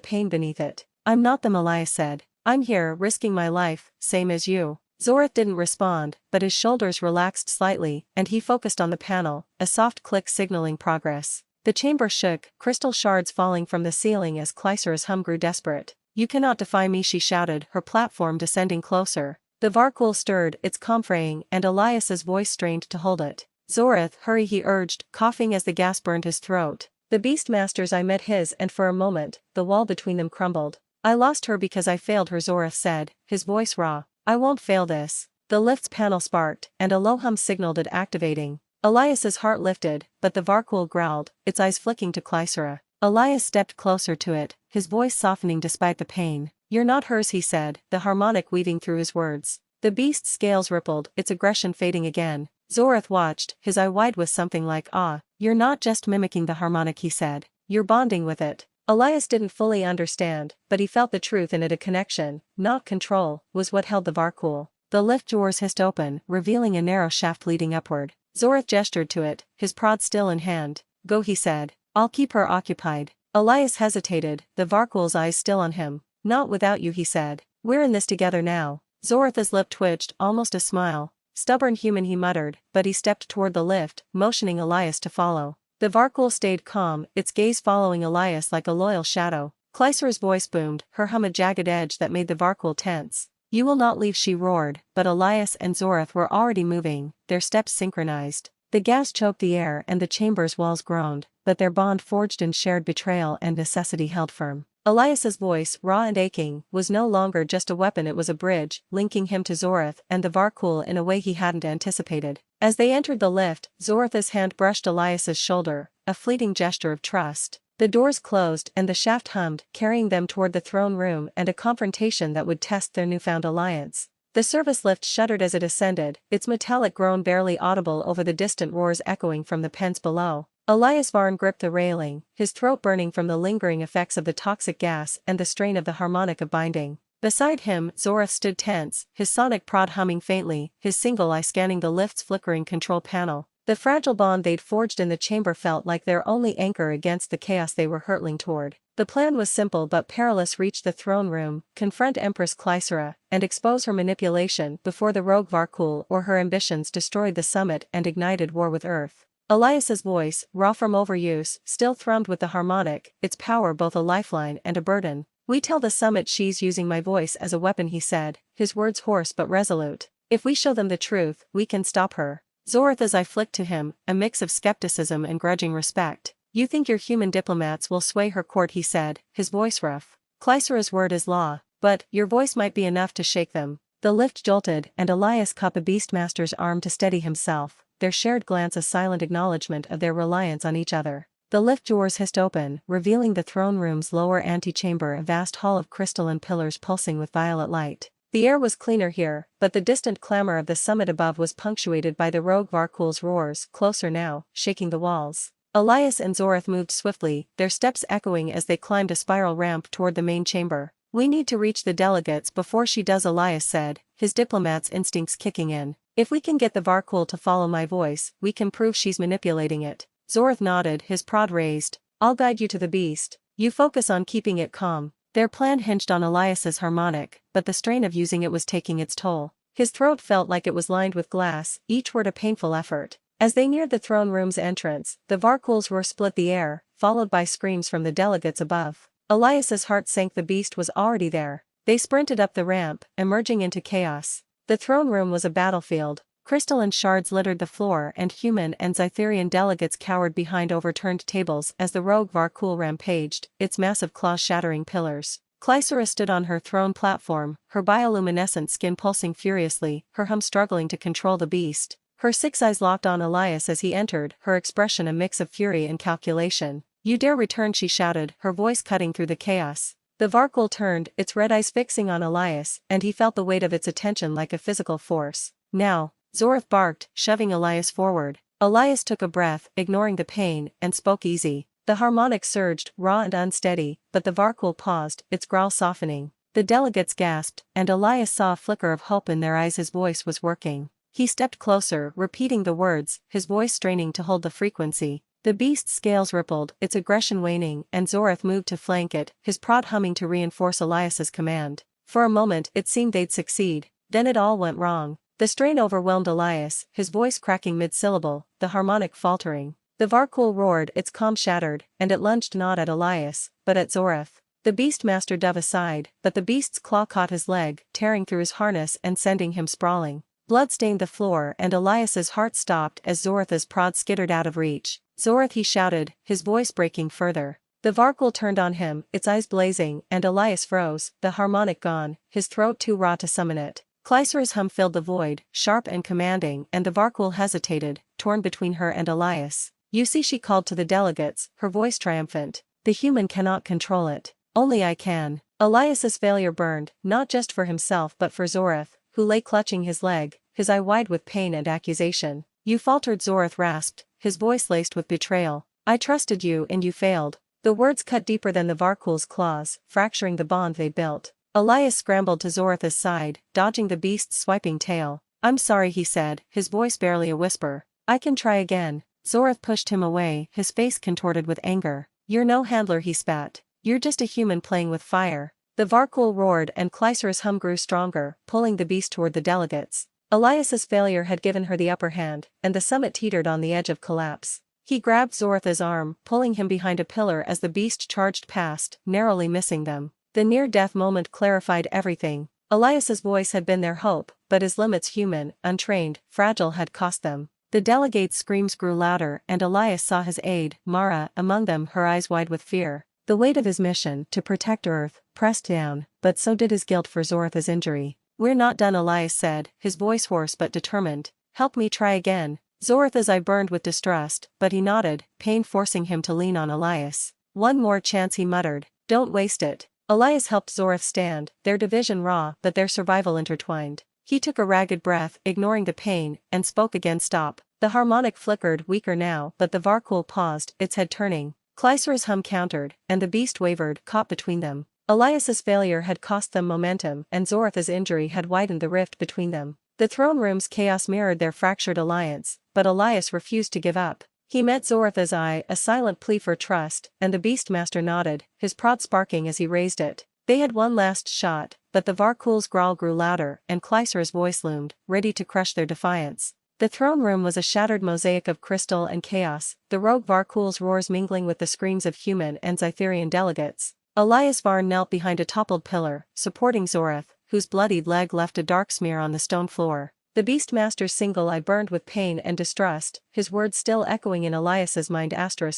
pain beneath it. I'm not them, Elias said. I'm here, risking my life, same as you. Zorath didn't respond, but his shoulders relaxed slightly, and he focused on the panel, a soft click signaling progress. The chamber shook, crystal shards falling from the ceiling as Klysera's hum grew desperate. You cannot defy me, she shouted, her platform descending closer. The Varkhul stirred, its calm fraying, and Elias's voice strained to hold it. Zorath, hurry, he urged, coughing as the gas burned his throat. The beastmaster's eye met his, and for a moment, the wall between them crumbled. I lost her because I failed her, Zorath said, his voice raw. I won't fail this. The lift's panel sparked, and a low hum signaled it activating. Elias's heart lifted, but the Varkhul growled, its eyes flicking to Klysera. Elias stepped closer to it, his voice softening despite the pain. You're not hers, he said, the harmonic weaving through his words. The beast's scales rippled, its aggression fading again. Zorath watched, his eye wide with something like awe. You're not just mimicking the harmonic, he said. You're bonding with it. Elias didn't fully understand, but he felt the truth in it. A connection, not control, was what held the Varkhul. The lift doors hissed open, revealing a narrow shaft leading upward. Zorath gestured to it, his prod still in hand. Go, he said. I'll keep her occupied. Elias hesitated, the Varkhul's eyes still on him. Not without you, he said. We're in this together now. Zorath's lip twitched, almost a smile. Stubborn human, he muttered, but he stepped toward the lift, motioning Elias to follow. The Varkhul stayed calm, its gaze following Elias like a loyal shadow. Klysera's voice boomed, her hum a jagged edge that made the Varkhul tense. You will not leave, she roared, but Elias and Zorath were already moving, their steps synchronized. The gas choked the air and the chamber's walls groaned, but their bond forged in shared betrayal and necessity held firm. Elias's voice, raw and aching, was no longer just a weapon, it was a bridge, linking him to Zorath and the Varkhul in a way he hadn't anticipated. As they entered the lift, Zorath's hand brushed Elias's shoulder, a fleeting gesture of trust. The doors closed and the shaft hummed, carrying them toward the throne room and a confrontation that would test their newfound alliance. The service lift shuddered as it ascended, its metallic groan barely audible over the distant roars echoing from the pens below. Elias Varn gripped the railing, his throat burning from the lingering effects of the toxic gas and the strain of the harmonic of binding. Beside him, Zorath stood tense, his sonic prod humming faintly, his single eye scanning the lift's flickering control panel. The fragile bond they'd forged in the chamber felt like their only anchor against the chaos they were hurtling toward. The plan was simple but perilous: reach the throne room, confront Empress Klysera, and expose her manipulation before the rogue Varkhul or her ambitions destroyed the summit and ignited war with Earth. Elias's voice, raw from overuse, still thrummed with the harmonic, its power both a lifeline and a burden. We tell the summit she's using my voice as a weapon, he said, his words hoarse but resolute. If we show them the truth, we can stop her. Zorath's eye flicked to him, a mix of skepticism and grudging respect. You think your human diplomats will sway her court, he said, his voice rough. Klysera's word is law, but your voice might be enough to shake them. The lift jolted and Elias caught the beastmaster's arm to steady himself, their shared glance a silent acknowledgement of their reliance on each other. The lift doors hissed open, revealing the throne room's lower antechamber, a vast hall of crystalline pillars pulsing with violet light. The air was cleaner here, but the distant clamor of the summit above was punctuated by the rogue Varkhul's roars, closer now, shaking the walls. Elias and Zorath moved swiftly, their steps echoing as they climbed a spiral ramp toward the main chamber. We need to reach the delegates before she does, Elias said, his diplomat's instincts kicking in. If we can get the Varkhul to follow my voice, we can prove she's manipulating it. Zorath nodded, his prod raised. I'll guide you to the beast. You focus on keeping it calm. Their plan hinged on Elias's harmonic, but the strain of using it was taking its toll. His throat felt like it was lined with glass, each word a painful effort. As they neared the throne room's entrance, the Varkhul's roar split the air, followed by screams from the delegates above. Elias's heart sank, the beast was already there. They sprinted up the ramp, emerging into chaos. The throne room was a battlefield. Crystalline shards littered the floor and human and Xytherian delegates cowered behind overturned tables as the rogue Varkhul rampaged, its massive claws shattering pillars. Klysera stood on her throne platform, her bioluminescent skin pulsing furiously, her hum struggling to control the beast. Her 6 eyes locked on Elias as he entered, her expression a mix of fury and calculation. You dare return, she shouted, her voice cutting through the chaos. The Varkhul turned, its red eyes fixing on Elias, and he felt the weight of its attention like a physical force. Now, Zorath barked, shoving Elias forward. Elias took a breath, ignoring the pain, and spoke easy. The harmonic surged, raw and unsteady, but the Varkhul paused, its growl softening. The delegates gasped, and Elias saw a flicker of hope in their eyes. His voice was working. He stepped closer, repeating the words, his voice straining to hold the frequency. The beast's scales rippled, its aggression waning, and Zorath moved to flank it, his prod humming to reinforce Elias's command. For a moment it seemed they'd succeed, then it all went wrong. The strain overwhelmed Elias, his voice cracking mid-syllable, the harmonic faltering. The Varkhul roared, its calm shattered, and it lunged not at Elias, but at Zorath. The beastmaster dove aside, but the beast's claw caught his leg, tearing through his harness and sending him sprawling. Blood stained the floor, and Elias's heart stopped as Zorath's prod skittered out of reach. "Zorath," he shouted, his voice breaking further. The Varkhul turned on him, its eyes blazing, and Elias froze, the harmonic gone, his throat too raw to summon it. Klysera's hum filled the void, sharp and commanding, and the Varkhul hesitated, torn between her and Elias. "You see," she called to the delegates, her voice triumphant. "The human cannot control it. Only I can." Elias's failure burned, not just for himself but for Zorath, who lay clutching his leg, his eye wide with pain and accusation. "You faltered," Zorath rasped, his voice laced with betrayal. "I trusted you and you failed." The words cut deeper than the Varkhul's claws, fracturing the bond they built. Elias scrambled to Zorath's side, dodging the beast's swiping tail. "I'm sorry," he said, his voice barely a whisper. "I can try again." Zorath pushed him away, his face contorted with anger. "You're no handler," he spat. "You're just a human playing with fire." The Varkhul roared and Klysera's hum grew stronger, pulling the beast toward the delegates. Elias's failure had given her the upper hand, and the summit teetered on the edge of collapse. He grabbed Zorath's arm, pulling him behind a pillar as the beast charged past, narrowly missing them. The near-death moment clarified everything. Elias's voice had been their hope, but his limits, human, untrained, fragile, had cost them. The delegates' screams grew louder, and Elias saw his aide, Mara, among them, her eyes wide with fear. The weight of his mission, to protect Earth, pressed down, but so did his guilt for Zorath's injury. "We're not done," Elias said, his voice hoarse but determined. "Help me try again." Zorath's eye burned with distrust, but he nodded, pain forcing him to lean on Elias. "One more chance," he muttered. "Don't waste it." Elias helped Zorath stand, their division raw but their survival intertwined. He took a ragged breath, ignoring the pain, and spoke again. "Stop." The harmonic flickered, weaker now, but the Varkhul paused, its head turning. Klysera's hum countered, and the beast wavered, caught between them. Elias's failure had cost them momentum, and Zorath's injury had widened the rift between them. The throne room's chaos mirrored their fractured alliance, but Elias refused to give up. He met Zorath's eye, a silent plea for trust, and the beastmaster nodded, his prod sparking as he raised it. They had one last shot, but the Varkhul's growl grew louder, and Klysera's voice loomed, ready to crush their defiance. The throne room was a shattered mosaic of crystal and chaos, the rogue Varkhul's roars mingling with the screams of human and Xytherian delegates. Elias Varn knelt behind a toppled pillar, supporting Zorath, whose bloodied leg left a dark smear on the stone floor. The beastmaster's single eye burned with pain and distrust, his words still echoing in Elias's mind.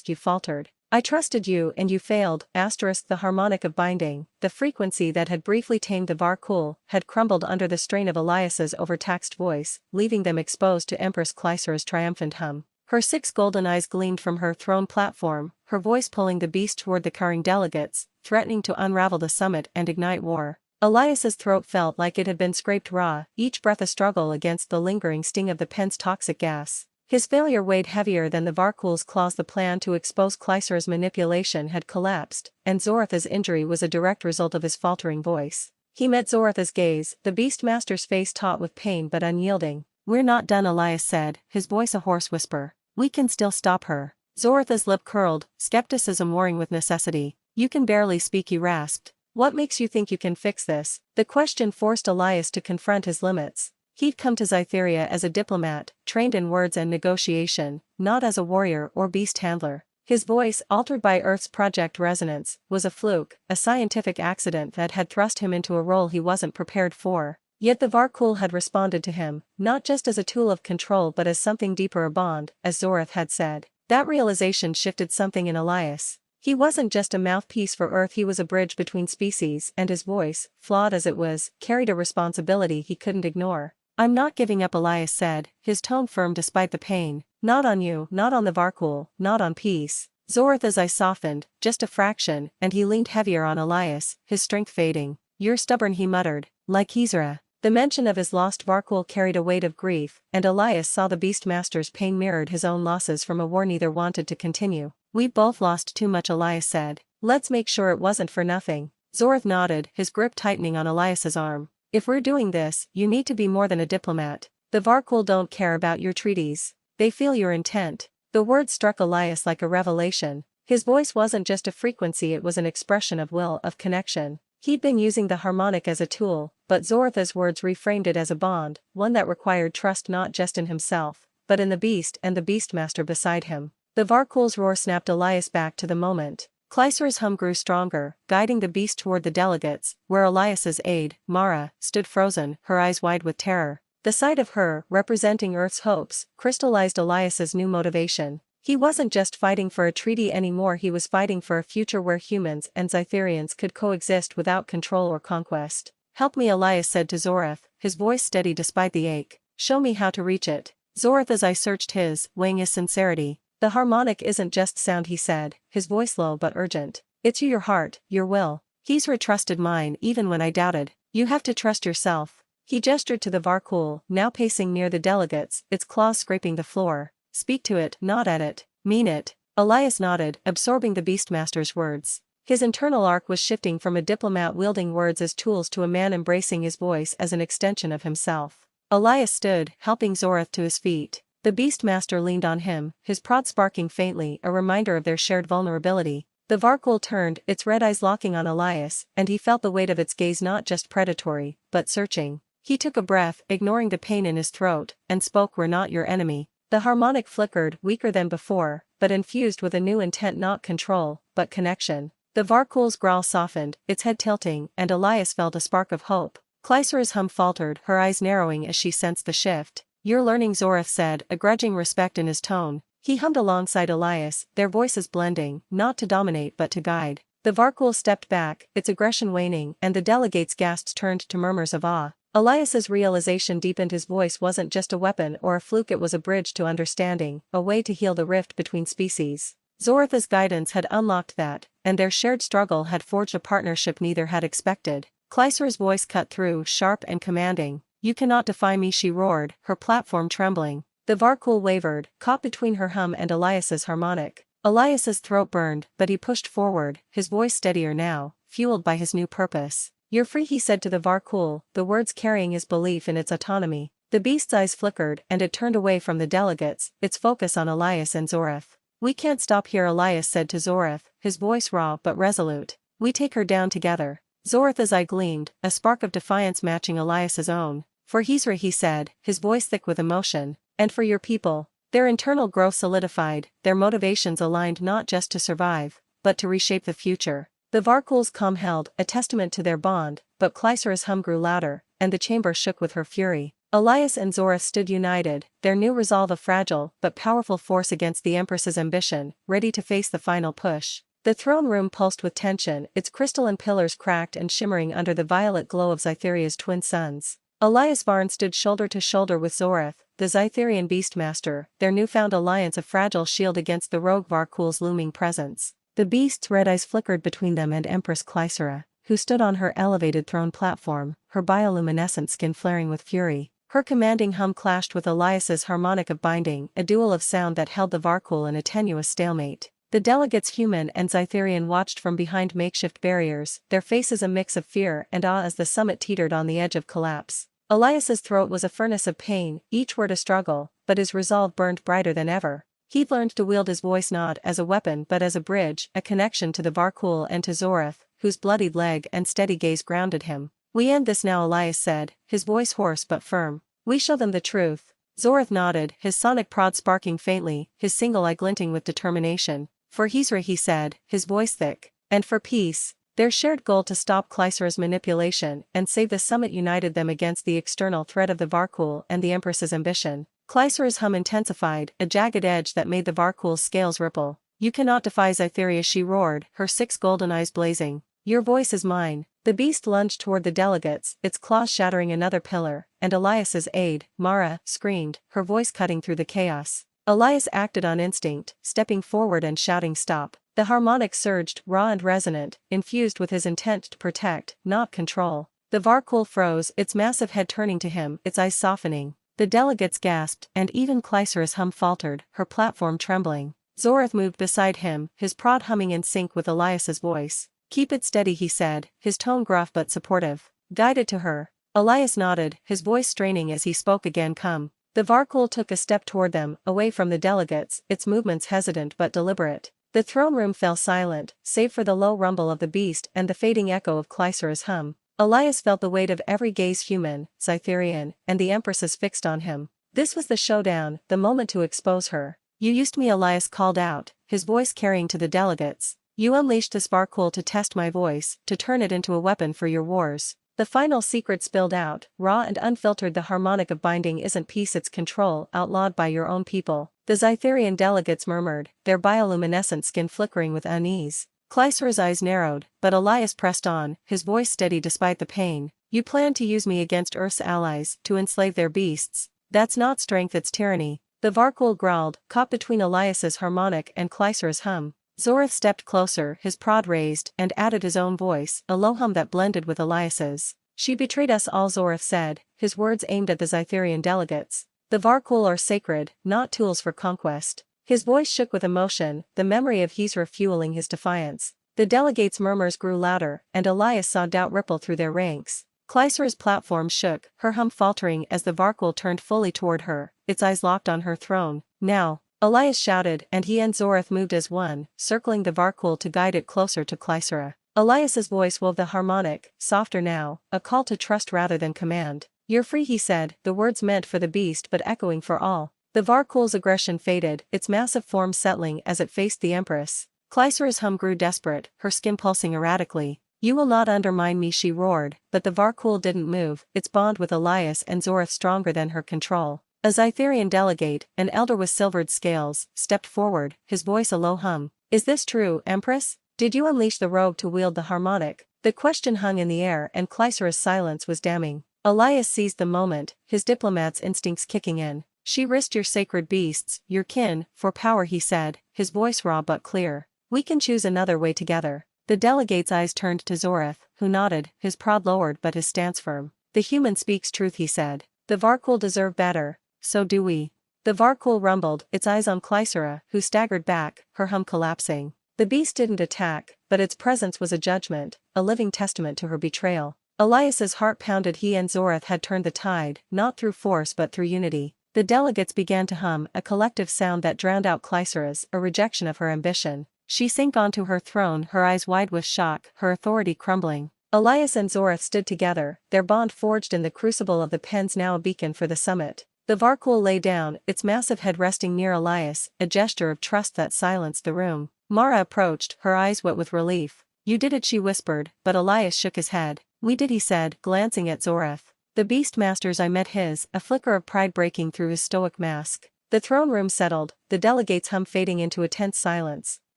"You faltered. I trusted you and you failed." The harmonic of binding, the frequency that had briefly tamed the Varkhul, had crumbled under the strain of Elias's overtaxed voice, leaving them exposed to Empress Klysera's triumphant hum. Her 6 golden eyes gleamed from her throne platform, her voice pulling the beast toward the cowering delegates, threatening to unravel the summit and ignite war. Elias's throat felt like it had been scraped raw, each breath a struggle against the lingering sting of the pent's toxic gas. His failure weighed heavier than the Varkhul's claws. The plan to expose Klysera's manipulation had collapsed, and Zorath's injury was a direct result of his faltering voice. He met Zorath's gaze, the beastmaster's face taut with pain but unyielding. "We're not done," Elias said, his voice a hoarse whisper. "We can still stop her." Zorath's lip curled, skepticism warring with necessity. "You can barely speak," he rasped. "What makes you think you can fix this?" The question forced Elias to confront his limits. He'd come to Xytheria as a diplomat, trained in words and negotiation, not as a warrior or beast handler. His voice, altered by Earth's project resonance, was a fluke, a scientific accident that had thrust him into a role he wasn't prepared for. Yet the Varkhul had responded to him, not just as a tool of control but as something deeper, a bond, as Zorath had said. That realization shifted something in Elias. He wasn't just a mouthpiece for Earth, he was a bridge between species, and his voice, flawed as it was, carried a responsibility he couldn't ignore. "I'm not giving up," Elias said, his tone firm despite the pain. "Not on you, not on the Varkhul, not on peace." Zorath's eyes softened, just a fraction, and he leaned heavier on Elias, his strength fading. "You're stubborn," he muttered, "like Xytheria." The mention of his lost Varkhul carried a weight of grief, and Elias saw the beastmaster's pain mirrored his own losses from a war neither wanted to continue. "We both lost too much," Elias said. "Let's make sure it wasn't for nothing." Zorath nodded, his grip tightening on Elias's arm. "If we're doing this, you need to be more than a diplomat. The Varkhul don't care about your treaties. They feel your intent." The words struck Elias like a revelation. His voice wasn't just a frequency, it was an expression of will, of connection. He'd been using the harmonic as a tool, but Zorath's words reframed it as a bond, one that required trust not just in himself, but in the beast and the beastmaster beside him. The Varkhul's roar snapped Elias back to the moment. Klysera's hum grew stronger, guiding the beast toward the delegates, where Elias's aide, Mara, stood frozen, her eyes wide with terror. The sight of her, representing Earth's hopes, crystallized Elias's new motivation. He wasn't just fighting for a treaty anymore, he was fighting for a future where humans and Xytherians could coexist without control or conquest. "Help me," Elias said to Zorath, his voice steady despite the ache. "Show me how to reach it." Zorath's eyes searched his, weighing his sincerity. "The harmonic isn't just sound," he said, his voice low but urgent. "It's your heart, your will." "Xythera trusted mine even when I doubted. You have to trust yourself." He gestured to the Varkhul, now pacing near the delegates, its claws scraping the floor. "Speak to it, not at it. Mean it." Elias nodded, absorbing the beastmaster's words. His internal arc was shifting from a diplomat wielding words as tools to a man embracing his voice as an extension of himself. Elias stood, helping Zorath to his feet. The beastmaster leaned on him, his prod sparking faintly, a reminder of their shared vulnerability. The Varkhul turned, its red eyes locking on Elias, and he felt the weight of its gaze, not just predatory, but searching. He took a breath, ignoring the pain in his throat, and spoke, "We're not your enemy." The harmonic flickered, weaker than before, but infused with a new intent, not control, but connection. The Varkhul's growl softened, its head tilting, and Elias felt a spark of hope. Klysera's hum faltered, her eyes narrowing as she sensed the shift. "You're learning," Zorath said, a grudging respect in his tone. He hummed alongside Elias, their voices blending, not to dominate but to guide. The Varkhul stepped back, its aggression waning, and the delegates' gasps turned to murmurs of awe. Elias's realization deepened, his voice wasn't just a weapon or a fluke, it was a bridge to understanding, a way to heal the rift between species. Zorath's guidance had unlocked that, and their shared struggle had forged a partnership neither had expected. Klysera's voice cut through, sharp and commanding. "You cannot defy me," she roared, her platform trembling. The Varkhul wavered, caught between her hum and Elias's harmonic. Elias's throat burned, but he pushed forward, his voice steadier now, fueled by his new purpose. "You're free," he said to the Varkhul, the words carrying his belief in its autonomy. The beast's eyes flickered and it turned away from the delegates, its focus on Elias and Zorath. "We can't stop here," Elias said to Zorath, his voice raw but resolute. "We take her down together." Zorath's eye gleamed, a spark of defiance matching Elias's own. "For Xytheria," he said, his voice thick with emotion. "And for your people." Their internal growth solidified, their motivations aligned, not just to survive, but to reshape the future. The Varkhul's calm held, a testament to their bond, but Klysera's hum grew louder, and the chamber shook with her fury. Elias and Zorath stood united, their new resolve a fragile but powerful force against the Empress's ambition, ready to face the final push. The throne room pulsed with tension, its crystalline pillars cracked and shimmering under the violet glow of Xytheria's twin suns. Elias Varn stood shoulder to shoulder with Zorath, the Xytherian beastmaster, their newfound alliance a fragile shield against the rogue Varkhul's looming presence. The beast's red eyes flickered between them and Empress Klysera, who stood on her elevated throne platform, her bioluminescent skin flaring with fury. Her commanding hum clashed with Elias's harmonic of binding, a duel of sound that held the Varkhul in a tenuous stalemate. The delegates, human and Xytherian, watched from behind makeshift barriers, their faces a mix of fear and awe as the summit teetered on the edge of collapse. Elias's throat was a furnace of pain, each word a struggle, but his resolve burned brighter than ever. He'd learned to wield his voice not as a weapon but as a bridge, a connection to the Varkhul and to Zorath, whose bloodied leg and steady gaze grounded him. "We end this now," Elias said, his voice hoarse but firm. "We show them the truth." Zorath nodded, his sonic prod sparking faintly, his single eye glinting with determination. "For Xytheria," he said, his voice thick. "And for peace." Their shared goal to stop Klysera's manipulation and save the summit united them against the external threat of the Varkhul and the Empress's ambition. Klysera's hum intensified, a jagged edge that made the Varkhul's scales ripple. "You cannot defy Xytheria," she roared, her 6 golden eyes blazing. "Your voice is mine." The beast lunged toward the delegates, its claws shattering another pillar, and Elias's aide, Mara, screamed, her voice cutting through the chaos. Elias acted on instinct, stepping forward and shouting stop. The harmonic surged, raw and resonant, infused with his intent to protect, not control. The Varkhul froze, its massive head turning to him, its eyes softening. The delegates gasped, and even Klysera's hum faltered, her platform trembling. Zorath moved beside him, his prod humming in sync with Elias's voice. "Keep it steady," he said, his tone gruff but supportive. "Guide it to her." Elias nodded, his voice straining as he spoke again. "Come." The Varkhul took a step toward them, away from the delegates, its movements hesitant but deliberate. The throne room fell silent, save for the low rumble of the beast and the fading echo of Klysera's hum. Elias felt the weight of every gaze, human, Xytherian, and the Empress's fixed on him. This was the showdown, the moment to expose her. "You used me," Elias called out, his voice carrying to the delegates. "You unleashed this Varkhul to test my voice, to turn it into a weapon for your wars." The final secret spilled out, raw and unfiltered. "The harmonic of binding isn't peace, it's control, outlawed by your own people." The Xytherian delegates murmured, their bioluminescent skin flickering with unease. Klysera's eyes narrowed, but Elias pressed on, his voice steady despite the pain. "You plan to use me against Earth's allies, to enslave their beasts. That's not strength, it's tyranny." The Varkhul growled, caught between Elias's harmonic and Klysera's hum. Zorath stepped closer, his prod raised, and added his own voice, a low hum that blended with Elias's. "She betrayed us all," Zorath said, his words aimed at the Xytherian delegates. "The Varkhul are sacred, not tools for conquest." His voice shook with emotion, the memory of Xythera fueling his defiance. The delegates' murmurs grew louder, and Elias saw doubt ripple through their ranks. Klysera's platform shook, her hum faltering as the Varkhul turned fully toward her, its eyes locked on her throne. "Now!" Elias shouted, and he and Zorath moved as one, circling the Varkhul to guide it closer to Klysera. Elias's voice wove the harmonic, softer now, a call to trust rather than command. "You're free," he said, the words meant for the beast but echoing for all. The Varkhul's aggression faded, its massive form settling as it faced the Empress. Klysera's hum grew desperate, her skin pulsing erratically. "You will not undermine me," she roared, but the Varkhul didn't move, its bond with Elias and Zorath stronger than her control. A Xytherian delegate, an elder with silvered scales, stepped forward, his voice a low hum. "Is this true, Empress? Did you unleash the rogue to wield the harmonic?" The question hung in the air, and Klysera's silence was damning. Elias seized the moment, his diplomat's instincts kicking in. "She risked your sacred beasts, your kin, for power," he said, his voice raw but clear. "We can choose another way together." The delegate's eyes turned to Zorath, who nodded, his prod lowered but his stance firm. "The human speaks truth," he said. "The Varkhul deserve better. So do we." The Varkhul rumbled, its eyes on Klysera, who staggered back, her hum collapsing. The beast didn't attack, but its presence was a judgment, a living testament to her betrayal. Elias's heart pounded. He and Zorath had turned the tide, not through force but through unity. The delegates began to hum, a collective sound that drowned out Klysera's, a rejection of her ambition. She sank onto her throne, her eyes wide with shock, her authority crumbling. Elias and Zorath stood together, their bond forged in the crucible of the pens, now a beacon for the summit. The Varkhul lay down, its massive head resting near Elias, a gesture of trust that silenced the room. Mara approached, her eyes wet with relief. "You did it," she whispered, but Elias shook his head. "We did," he said, glancing at Zorath. "The beastmaster's," I met his, a flicker of pride breaking through his stoic mask. The throne room settled, the delegates' hum fading into a tense silence.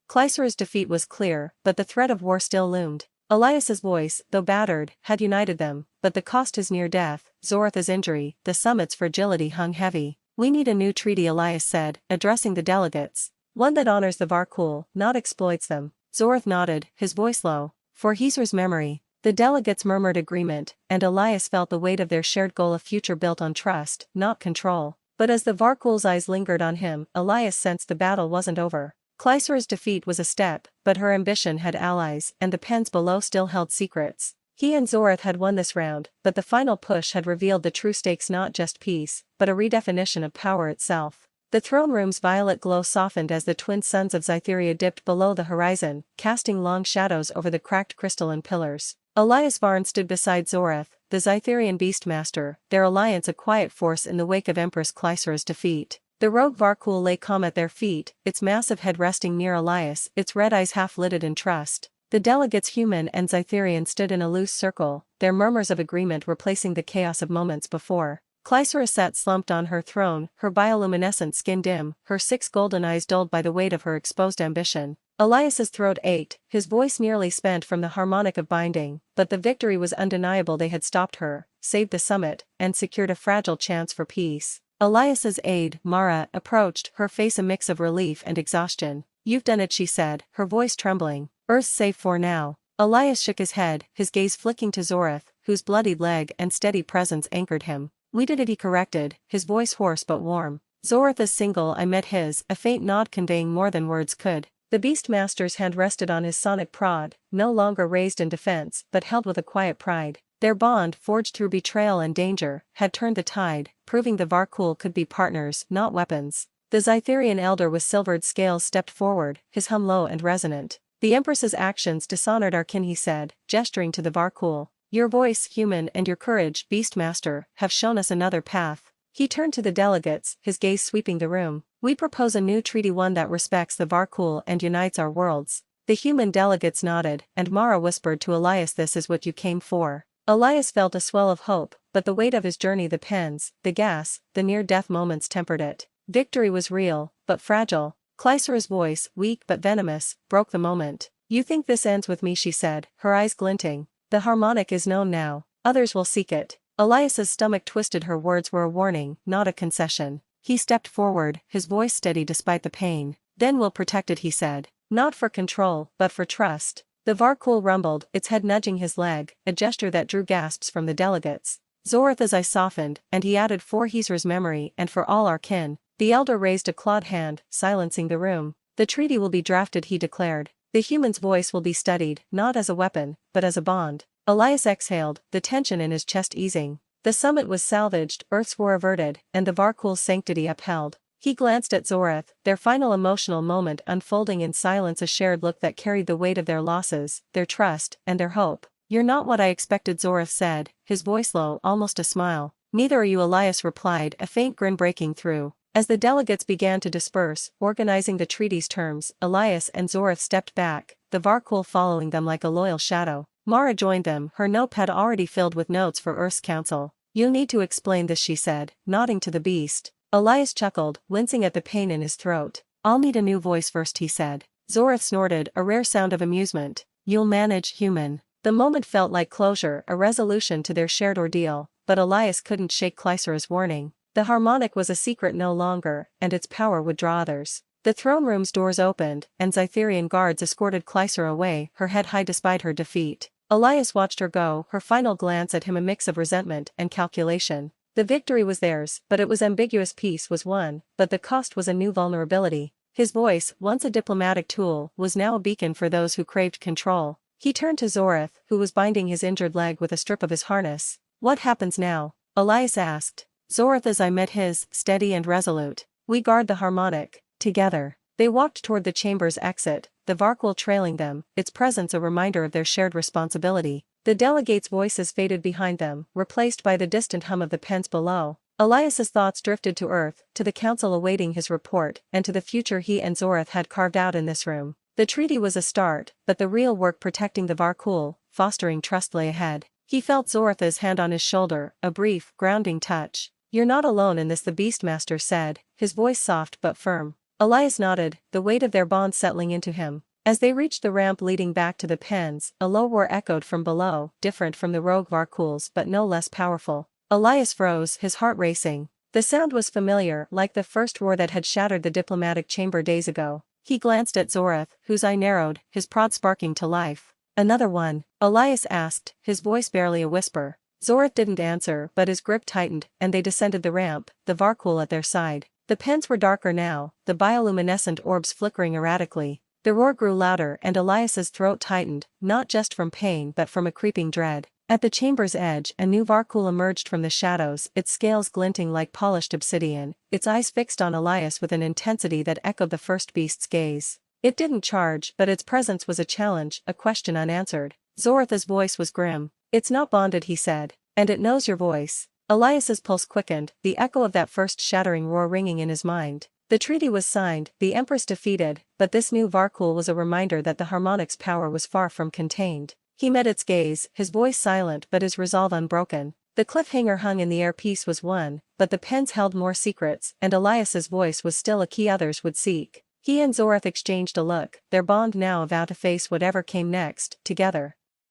Klysera's defeat was clear, but the threat of war still loomed. Elias's voice, though battered, had united them, but the cost is near death. Zorath's injury, the summit's fragility hung heavy. "We need a new treaty," Elias said, addressing the delegates. "One that honors the Varkhul, not exploits them." Zorath nodded, his voice low. "For Xythera's memory." The delegates murmured agreement, and Elias felt the weight of their shared goal, a future built on trust, not control. But as the Varkhul's eyes lingered on him, Elias sensed the battle wasn't over. Klysera's defeat was a step, but her ambition had allies, and the pens below still held secrets. He and Zorath had won this round, but the final push had revealed the true stakes, not just peace, but a redefinition of power itself. The throne room's violet glow softened as the twin suns of Xytheria dipped below the horizon, casting long shadows over the cracked crystalline pillars. Elias Varn stood beside Zorath, the Xytherian beastmaster, their alliance a quiet force in the wake of Empress Klysera's defeat. The rogue Varkhul lay calm at their feet, its massive head resting near Elias, its red eyes half-lidded in trust. The delegates, human and Xytherian, stood in a loose circle, their murmurs of agreement replacing the chaos of moments before. Klysera sat slumped on her throne, her bioluminescent skin dim, her 6 golden eyes dulled by the weight of her exposed ambition. Elias's throat ached, his voice nearly spent from the harmonic of binding, but the victory was undeniable. They had stopped her, saved the summit, and secured a fragile chance for peace. Elias's aide, Mara, approached, her face a mix of relief and exhaustion. "You've done it," she said, her voice trembling. "Earth's safe for now." Elias shook his head, his gaze flicking to Zorath, whose bloodied leg and steady presence anchored him. "We did it," he corrected, his voice hoarse but warm. "Zorath is single." I met his, a faint nod conveying more than words could. The beastmaster's hand rested on his sonic prod, no longer raised in defense but held with a quiet pride. Their bond, forged through betrayal and danger, had turned the tide, proving the Varkhul could be partners, not weapons. The Xytherian elder with silvered scales stepped forward, his hum low and resonant. "The Empress's actions dishonored our kin," he said, gesturing to the Varkhul. "Your voice, human, and your courage, beastmaster, have shown us another path." He turned to the delegates, his gaze sweeping the room. "We propose a new treaty, one that respects the Varkhul and unites our worlds." The human delegates nodded, and Mara whispered to Elias, "This is what you came for." Elias felt a swell of hope, but the weight of his journey, the pens, the gas, the near-death moments tempered it. Victory was real, but fragile. Klysera's voice, weak but venomous, broke the moment. "You think this ends with me?" she said, her eyes glinting. "The harmonic is known now. Others will seek it." Elias's stomach twisted. Her words were a warning, not a concession. He stepped forward, his voice steady despite the pain. "Then we'll protect it," he said. "Not for control, but for trust." The Varkhul rumbled, its head nudging his leg, a gesture that drew gasps from the delegates. Zorath's eyes softened, and he added, "For Hezra's memory and for all our kin." The elder raised a clawed hand, silencing the room. "The treaty will be drafted," he declared. "The human's voice will be studied, not as a weapon, but as a bond." Elias exhaled, the tension in his chest easing. The summit was salvaged, Earth's war averted, and the Varkhul's sanctity upheld. He glanced at Zorath, their final emotional moment unfolding in silence, a shared look that carried the weight of their losses, their trust, and their hope. "You're not what I expected," Zorath said, his voice low, almost a smile. "Neither are you," Elias replied, a faint grin breaking through. As the delegates began to disperse, organizing the treaty's terms, Elias and Zorath stepped back, the Varkhul following them like a loyal shadow. Mara joined them, her notepad already filled with notes for Earth's council. "You'll need to explain this," she said, nodding to the beast. Elias chuckled, wincing at the pain in his throat. "I'll need a new voice first," he said. Zorath snorted, a rare sound of amusement. "You'll manage, human." The moment felt like closure, a resolution to their shared ordeal, but Elias couldn't shake Klysera's warning. The harmonic was a secret no longer, and its power would draw others. The throne room's doors opened, and Xytherian guards escorted Klysera away, her head high despite her defeat. Elias watched her go, her final glance at him a mix of resentment and calculation. The victory was theirs, but it was ambiguous. Peace was won, but the cost was a new vulnerability. His voice, once a diplomatic tool, was now a beacon for those who craved control. He turned to Zorath, who was binding his injured leg with a strip of his harness. "What happens now?" Elias asked. Zorath's eye met his, steady and resolute. "We guard the harmonic, together." They walked toward the chamber's exit, the Varkhul trailing them, its presence a reminder of their shared responsibility. The delegates' voices faded behind them, replaced by the distant hum of the pens below. Elias's thoughts drifted to Earth, to the council awaiting his report, and to the future he and Zorath had carved out in this room. The treaty was a start, but the real work, protecting the Varkhul, fostering trust, lay ahead. He felt Zorath's hand on his shoulder, a brief, grounding touch. "You're not alone in this," the beastmaster said, his voice soft but firm. Elias nodded, the weight of their bond settling into him. As they reached the ramp leading back to the pens, a low roar echoed from below, different from the rogue Varkhuls but no less powerful. Elias froze, his heart racing. The sound was familiar, like the first roar that had shattered the diplomatic chamber days ago. He glanced at Zorath, whose eye narrowed, his prod sparking to life. "Another one?" Elias asked, his voice barely a whisper. Zorath didn't answer, but his grip tightened, and they descended the ramp, the Varkhul at their side. The pens were darker now, the bioluminescent orbs flickering erratically. The roar grew louder, and Elias's throat tightened, not just from pain but from a creeping dread. At the chamber's edge, a new Varkhul emerged from the shadows, its scales glinting like polished obsidian, its eyes fixed on Elias with an intensity that echoed the first beast's gaze. It didn't charge, but its presence was a challenge, a question unanswered. Zorath's voice was grim. "It's not bonded," he said. "And it knows your voice." Elias's pulse quickened, the echo of that first shattering roar ringing in his mind. The treaty was signed, the Empress defeated, but this new Varkhul was a reminder that the harmonic's power was far from contained. He met its gaze, his voice silent but his resolve unbroken. The cliffhanger hung in the air. Peace was won, but the pens held more secrets, and Elias's voice was still a key others would seek. He and Zorath exchanged a look, their bond now a vow to face whatever came next, together.